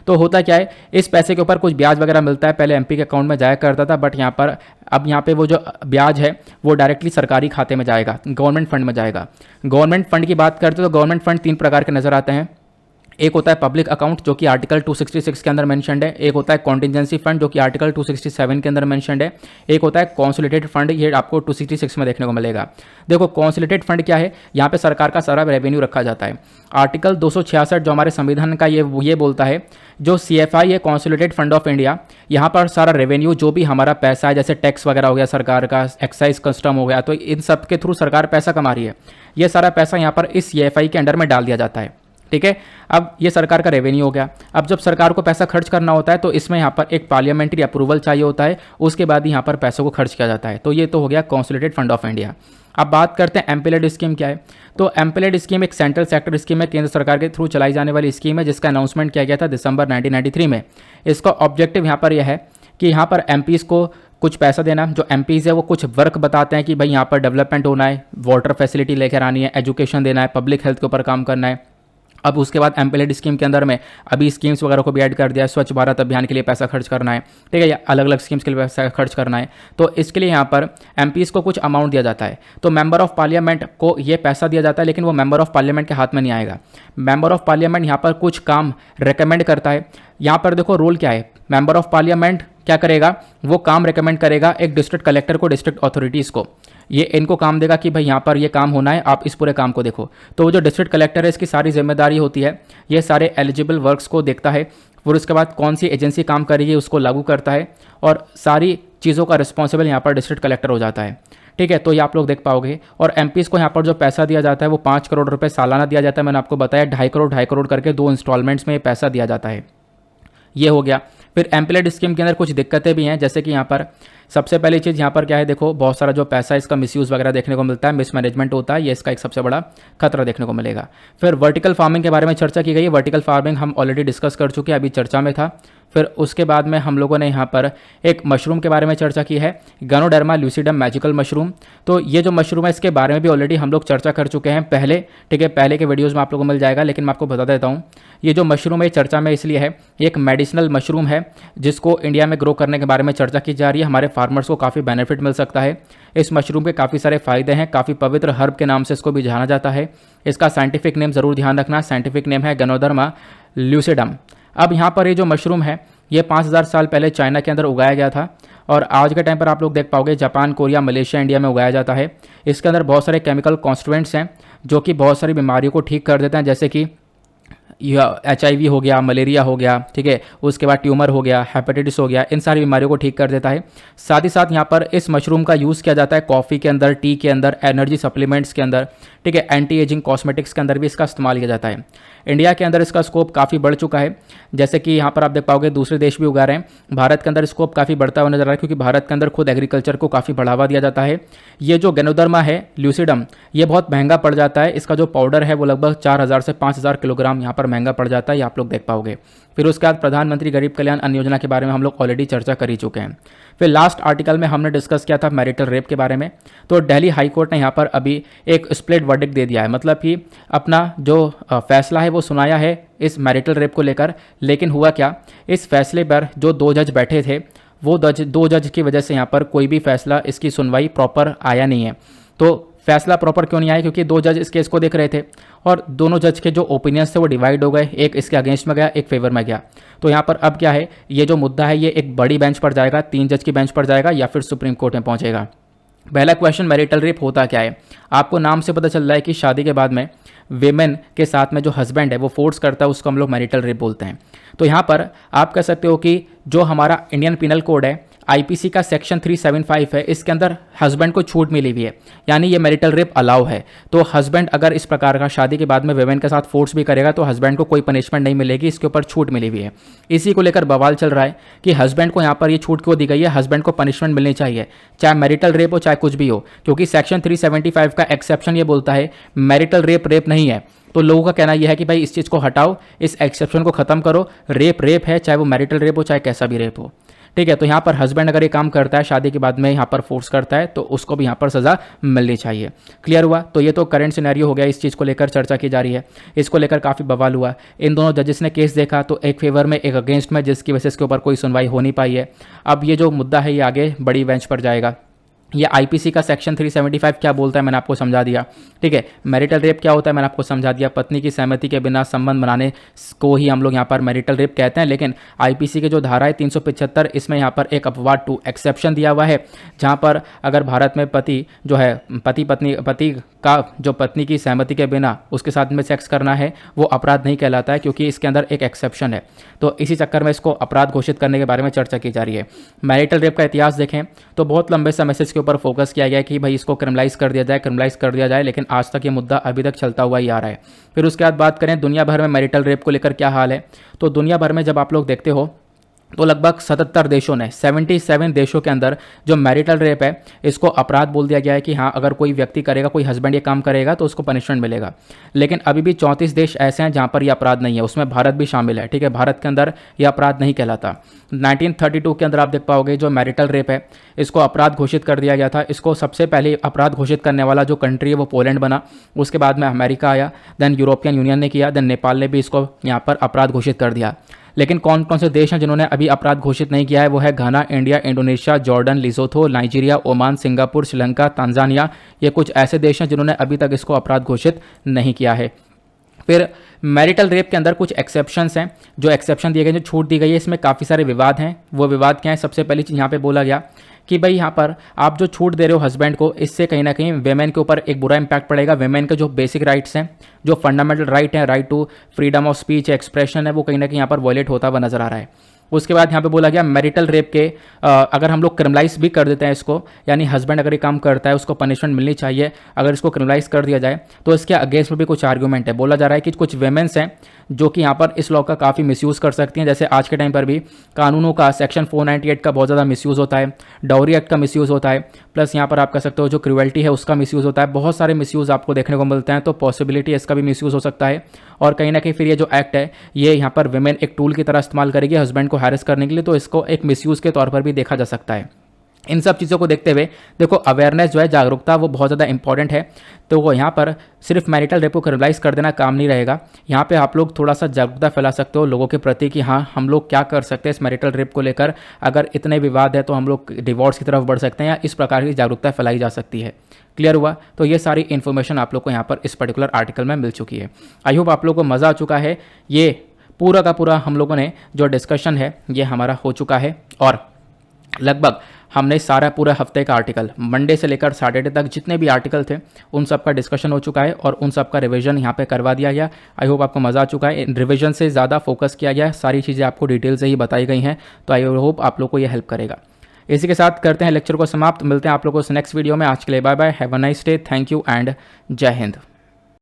तो होता क्या है, इस पैसे के ऊपर कुछ ब्याज वगैरह मिलता है, पहले एमपी के अकाउंट में जाया करता था, बट यहाँ पर अब यहाँ पे वो जो ब्याज है वो डायरेक्टली सरकारी खाते में जाएगा, गवर्नमेंट फंड में जाएगा। गवर्नमेंट फंड की बात करते तो गवर्नमेंट फंड 3 प्रकार के नजर आते हैं। एक होता है पब्लिक अकाउंट जो कि आर्टिकल 266 के अंदर मेंशन्ड है, एक होता है कॉन्टिजेंसी फंड जो कि आर्टिकल 267 के अंदर मेंशन्ड है, एक होता है कॉन्सोलिडेटेड फंड, ये आपको 266 में देखने को मिलेगा। देखो कॉन्सोलिडेटेड फंड क्या है, यहाँ पे सरकार का सारा रेवेन्यू रखा जाता है। आर्टिकल 266 जो हमारे संविधान का ये बोलता है, जो CFI है कॉन्सोलिडेटेड फंड ऑफ इंडिया, यहाँ पर सारा रेवेन्यू जो भी हमारा पैसा है, जैसे टैक्स वगैरह हो गया सरकार का, एक्साइज कस्टम हो गया, तो इन सब के थ्रू सरकार पैसा कमा रही है, ये सारा पैसा यहाँ पर इस CFI के अंडर में डाल दिया जाता है। ठीक है, अब ये सरकार का रेवेन्यू हो गया। अब जब सरकार को पैसा खर्च करना होता है तो इसमें यहाँ पर एक पार्लियामेंट्री अप्रूवल चाहिए होता है, उसके बाद ही यहाँ पर पैसों को खर्च किया जाता है। तो ये तो हो गया कॉन्सोलिडेटेड फंड ऑफ इंडिया। अब बात करते हैं एमपी-लेड स्कीम क्या है। तो एमपी-लेड स्कीम एक सेंट्रल सेक्टर स्कीम है, केंद्र सरकार के थ्रू चलाई जाने वाली स्कीम है, जिसका अनाउंसमेंट किया गया था दिसंबर 1993 में। इसका ऑब्जेक्टिव यहाँ पर यह है कि यहाँ पर एमपीज़ को कुछ पैसा देना, जो एमपीज़ है वो कुछ वर्क बताते हैं कि भाई यहाँ पर डेवलपमेंट होना है, वाटर फैसिलिटी लेकर आनी है, एजुकेशन देना है, पब्लिक हेल्थ के ऊपर काम करना है। अब उसके बाद एमपी-लेड स्कीम के अंदर में अभी स्कीम्स वगैरह को भी ऐड कर दिया है, स्वच्छ भारत अभियान के लिए पैसा खर्च करना है, ठीक है, या अलग अलग स्कीम्स के लिए पैसा खर्च करना है। तो इसके लिए यहाँ पर एमपीज़ को कुछ अमाउंट दिया जाता है। तो मेंबर ऑफ पार्लियामेंट को ये पैसा दिया जाता है, लेकिन वो मेंबर ऑफ पार्लियामेंट के हाथ में नहीं आएगा। मेंबर ऑफ पार्लियामेंट यहाँ पर कुछ काम रिकमेंड करता है। यहाँ पर देखो रोल क्या है, मेंबर ऑफ पार्लियामेंट क्या करेगा, वो काम रिकमेंड करेगा एक डिस्ट्रिक्ट कलेक्टर को, डिस्ट्रिक्ट अथॉरिटीज़ को, ये इनको काम देगा कि भाई यहाँ पर ये काम होना है, आप इस पूरे काम को देखो। तो वो जो डिस्ट्रिक्ट कलेक्टर है इसकी सारी जिम्मेदारी होती है, ये सारे एलिजिबल वर्क्स को देखता है, फिर उसके बाद कौन सी एजेंसी काम करेगी उसको लागू करता है, और सारी चीज़ों का रिस्पॉन्सिबल यहाँ पर डिस्ट्रिक्ट कलेक्टर हो जाता है। ठीक है, तो ये आप लोग देख पाओगे। और एमपीज़ को यहाँ पर जो पैसा दिया जाता है वो 5 करोड़ रुपये सालाना दिया जाता है। मैंने आपको बताया 2.5 करोड़ करके 2 इंस्टॉलमेंट्स में ये पैसा दिया जाता है। ये हो गया। फिर एमपी-लेड स्कीम के अंदर कुछ दिक्कतें भी हैं, जैसे कि यहाँ पर सबसे पहली चीज़ यहाँ पर क्या है, देखो बहुत सारा जो पैसा है इसका मिसयूज़ वगैरह देखने को मिलता है, मिसमैनेजमेंट होता है, ये इसका एक सबसे बड़ा खतरा देखने को मिलेगा। फिर वर्टिकल फार्मिंग के बारे में चर्चा की गई है। वर्टिकल फार्मिंग हम ऑलरेडी डिस्कस कर चुके हैं, अभी चर्चा में था। फिर उसके बाद में हम लोगों ने यहाँ पर एक मशरूम के बारे में चर्चा की है, गैनोडर्मा ल्यूसिडम मैजिकल मशरूम। तो ये जो मशरूम है इसके बारे में भी ऑलरेडी हम लोग चर्चा कर चुके हैं पहले, ठीक है, पहले के वीडियोज़ में आप लोगों को मिल जाएगा, लेकिन मैं आपको बता देता हूँ। ये जो मशरूम है चर्चा में इसलिए है, एक मेडिसिनल मशरूम है जिसको इंडिया में ग्रो करने के बारे में चर्चा की जा रही है। हमारे फार्मर्स को काफ़ी बेनिफिट मिल सकता है। इस मशरूम के काफ़ी सारे फायदे हैं, काफ़ी पवित्र हर्ब के नाम से इसको भी जाना जाता है। इसका साइंटिफिक नेम ज़रूर ध्यान रखना, साइंटिफिक नेम है गैनोडर्मा ल्यूसिडम। अब यहाँ पर ये जो मशरूम है ये 5000 साल पहले चाइना के अंदर उगाया गया था, और आज के टाइम पर आप लोग देख पाओगे जापान, कोरिया, मलेशिया, इंडिया में उगाया जाता है। इसके अंदर बहुत सारे केमिकल कॉन्स्टिट्यूएंट्स हैं जो कि बहुत सारी बीमारियों को ठीक कर देते हैं, जैसे कि HIV हो गया, मलेरिया हो गया, ठीक है, उसके बाद ट्यूमर हो गया, हेपेटाइटिस हो गया, इन सारी बीमारियों को ठीक कर देता है। साथ ही साथ यहाँ पर इस मशरूम का यूज़ किया जाता है कॉफ़ी के अंदर, टी के अंदर, एनर्जी सप्लीमेंट्स के अंदर, ठीक है, एंटी एजिंग कॉस्मेटिक्स के अंदर भी इसका इस्तेमाल किया जाता है। इंडिया के अंदर इसका स्कोप काफ़ी बढ़ चुका है, जैसे कि यहाँ पर आप देख पाओगे दूसरे देश भी उगा रहे हैं। भारत के अंदर स्कोप काफ़ी बढ़ता हुआ नजर आ रहा है, क्योंकि भारत के अंदर खुद एग्रीकल्चर को काफ़ी बढ़ावा दिया जाता है। ये जो गैनोडर्मा है ल्यूसिडम, ये बहुत महंगा पड़ जाता है। इसका जो पाउडर है वो लगभग 4000 से 5000 किलोग्राम यहाँ पर महंगा पड़ जाता है, ये आप लोग देख पाओगे। फिर उसके बाद प्रधानमंत्री गरीब कल्याण अन्न योजना के बारे में हम लोग ऑलरेडी चर्चा कर ही चुके हैं। फिर लास्ट आर्टिकल में हमने डिस्कस किया था मैरिटल रेप के बारे में। तो दिल्ली हाई कोर्ट ने यहाँ पर अभी एक स्प्लिट वर्डिक्ट दे दिया है, मतलब कि अपना जो फैसला है वो सुनाया है इस मैरिटल रेप को लेकर। लेकिन हुआ क्या, इस फैसले पर जो 2 जज बैठे थे, वो 2 जज की वजह से यहाँ पर कोई भी फैसला, इसकी सुनवाई प्रॉपर आया नहीं है। तो फैसला प्रॉपर क्यों नहीं आया, क्योंकि 2 जज इस केस को देख रहे थे और दोनों जज के जो ओपिनियंस थे वो डिवाइड हो गए, एक इसके अगेंस्ट में गया, एक फेवर में गया। तो यहाँ पर अब क्या है, ये जो मुद्दा है ये एक बड़ी बेंच पर जाएगा, 3 जज की बेंच पर जाएगा या फिर सुप्रीम कोर्ट में पहुंचेगा। पहला क्वेश्चन, मैरिटल रेप होता क्या है। आपको नाम से पता चल रहा है कि शादी के बाद में वेमेन के साथ में जो हस्बैंड है वो फोर्स करता है, उसको हम लोग मैरिटल रेप बोलते हैं। तो यहाँ पर आप कह सकते हो कि जो हमारा इंडियन पिनल कोड है, आईपीसी का सेक्शन 375 है, इसके अंदर हस्बैंड को छूट मिली हुई है, यानी ये मैरिटल रेप अलाउ है। तो हस्बैंड अगर इस प्रकार का शादी के बाद में वेमेन के साथ फोर्स भी करेगा तो हस्बैंड को कोई पनिशमेंट नहीं मिलेगी, इसके ऊपर छूट मिली हुई है। इसी को लेकर बवाल चल रहा है कि हस्बैंड को यहाँ पर ये छूट क्यों दी गई है, हस्बैंड को पनिशमेंट मिलनी चाहिए, चाहे मैरिटल रेप हो चाहे कुछ भी हो, क्योंकि सेक्शन 375 का एक्सेप्शन ये बोलता है मैरिटल रेप नहीं है। तो लोगों का कहना यह है कि भाई इस चीज़ को हटाओ, इस एक्सेप्शन को खत्म करो, रेप है, चाहे वो मैरिटल रेप हो चाहे कैसा भी रेप हो, ठीक है। तो यहाँ पर हस्बैंड अगर ये काम करता है शादी के बाद में यहाँ पर फोर्स करता है तो उसको भी यहाँ पर सज़ा मिलनी चाहिए। क्लियर हुआ। तो ये तो करंट सिनेरियो हो गया, इस चीज़ को लेकर चर्चा की जा रही है, इसको लेकर काफ़ी बवाल हुआ। इन दोनों जजेस ने केस देखा तो एक फेवर में एक अगेंस्ट में, जिसकी वजह से इसके ऊपर कोई सुनवाई हो नहीं पाई है। अब ये जो मुद्दा है ये आगे बड़ी बेंच पर जाएगा। ये आईपीसी का सेक्शन 375 क्या बोलता है मैंने आपको समझा दिया, ठीक है। मैरिटल रेप क्या होता है मैंने आपको समझा दिया, पत्नी की सहमति के बिना संबंध बनाने को ही हम लोग यहाँ पर मैरिटल रेप कहते हैं। लेकिन आईपीसी के जो धारा है 375, इसमें यहाँ पर एक अपवाद टू एक्सेप्शन दिया हुआ है, जहाँ पर अगर भारत में पति जो है पति का जो पत्नी की सहमति के बिना उसके साथ में सेक्स करना है वो अपराध नहीं कहलाता है, क्योंकि इसके अंदर एक एक्सेप्शन है। तो इसी चक्कर में इसको अपराध घोषित करने के बारे में चर्चा की जा रही है। मैरिटल रेप का इतिहास देखें तो बहुत लंबे समय से इसके ऊपर फोकस किया गया कि भाई इसको क्रिमिनलाइज कर दिया जाए, लेकिन आज तक ये मुद्दा अभी तक चलता हुआ ही आ रहा है। फिर उसके बाद बात करें दुनिया भर में मैरिटल रेप को लेकर क्या हाल है, तो दुनिया भर में जब आप लोग देखते हो तो लगभग 77 देशों ने 77 देशों के अंदर जो मैरिटल रेप है इसको अपराध बोल दिया गया है कि हाँ अगर कोई व्यक्ति करेगा, कोई हस्बैंड ये काम करेगा तो उसको पनिशमेंट मिलेगा। लेकिन अभी भी 34 देश ऐसे हैं जहाँ पर यह अपराध नहीं है, उसमें भारत भी शामिल है, ठीक है। भारत के अंदर यह अपराध नहीं कहलाता। 1932 के अंदर आप देख पाओगे जो मैरिटल रेप है इसको अपराध घोषित कर दिया गया था। इसको सबसे पहले अपराध घोषित करने वाला जो कंट्री है वो पोलैंड बना, उसके बाद में अमेरिका आया, देन यूरोपियन यूनियन ने किया, देन नेपाल ने भी इसको यहाँ पर अपराध घोषित कर दिया। लेकिन कौन कौन से देश हैं जिन्होंने अभी अपराध घोषित नहीं किया है, वो है Ghana, India, Indonesia, Jordan, Lesotho, Nigeria, Oman, Singapore, Sri Lanka, Tanzania. ये कुछ ऐसे देश हैं जिन्होंने अभी तक इसको अपराध घोषित नहीं किया है। फिर मैरिटल रेप के अंदर कुछ एक्सेप्शंस हैं, जो एक्सेप्शन दिए गए, जो छूट दी गई है, इसमें काफ़ी सारे विवाद हैं। वो विवाद क्या है, सबसे पहली चीज़ यहाँ पे बोला गया कि भाई यहाँ पर आप जो छूट दे रहे हो हस्बैंड को, इससे कहीं ना कहीं वेमेन के ऊपर एक बुरा इंपैक्ट पड़ेगा। वेमेन के जो बेसिक राइट्स हैं, जो फंडामेंटल राइट है, right to freedom of speech, expression है, वो कहीं ना कहीं यहाँ पर वॉयलेट होता हुआ नजर आ रहा है। उसके बाद यहाँ पे बोला गया मैरिटल रेप के अगर हम लोग क्रिमिनलाइज भी कर देते हैं इसको, यानी हस्बैंड अगर ये काम करता है उसको पनिशमेंट मिलनी चाहिए, अगर इसको क्रिमिनलाइज कर दिया जाए तो इसके अगेंस्ट में भी कुछ आर्गूमेंट है। बोला जा रहा है कि कुछ वेमेन्स हैं जो कि यहाँ पर इस लॉ का काफ़ी मिसयूज़ कर सकती हैं। जैसे आज के टाइम पर भी कानूनों का सेक्शन 498 का बहुत ज़्यादा मिसयूज़ होता है, डाउरी एक्ट का मिसयूज़ होता है, प्लस यहाँ पर आप कह सकते हो जो क्रुएल्टी है उसका मिसयूज़ होता है। बहुत सारे मिसयूज़ आपको देखने को मिलते हैं, तो पॉसिबिलिटी इसका भी मिसयूज़ हो सकता है। और कहीं ना कहीं फिर ये जो एक्ट है ये यहाँ पर वेमेन एक टूल की तरह इस्तेमाल करेगी हस्बैंड को हैरेस करने के लिए, तो इसको एक मिसयूज़ के तौर पर भी देखा जा सकता है। इन सब चीज़ों को देखते हुए देखो अवेयरनेस जो है, जागरूकता, वो बहुत ज़्यादा इंपॉर्टेंट है। तो वो यहाँ पर सिर्फ मैरिटल रेप को क्रिमिनलाइज कर देना काम नहीं रहेगा। यहाँ पे आप लोग थोड़ा सा जागरूकता फैला सकते हो लोगों के प्रति कि हाँ हम लोग क्या कर सकते हैं इस मैरिटल रेप को लेकर। अगर इतने विवाद है तो हम लोग डिवोर्स की तरफ बढ़ सकते हैं, या इस प्रकार की जागरूकता फैलाई जा सकती है। क्लियर हुआ। तो ये सारी इन्फॉर्मेशन आप लोग को यहाँ पर इस पर्टिकुलर आर्टिकल में मिल चुकी है। आई होप आप लोगों को मज़ा आ चुका है। ये पूरा का पूरा हम लोगों ने जो डिस्कशन है ये हमारा हो चुका है, और लगभग हमने सारा पूरा हफ्ते का आर्टिकल मंडे से लेकर सैटरडे तक जितने भी आर्टिकल थे उन सब का डिस्कशन हो चुका है और उन सब का रिवीजन यहाँ पे करवा दिया गया। आई होप आपको मज़ा आ चुका है। रिवीजन से ज़्यादा फोकस किया गया है, सारी चीज़ें आपको डिटेल से ही बताई गई हैं, तो आई होप आप लोग को ये हेल्प करेगा। इसी के साथ करते हैं लेक्चर को समाप्त। मिलते हैं आप लोगों को नेक्स्ट वीडियो में। आज के लिए bye bye, have a nice day, thank you and जय हिंद।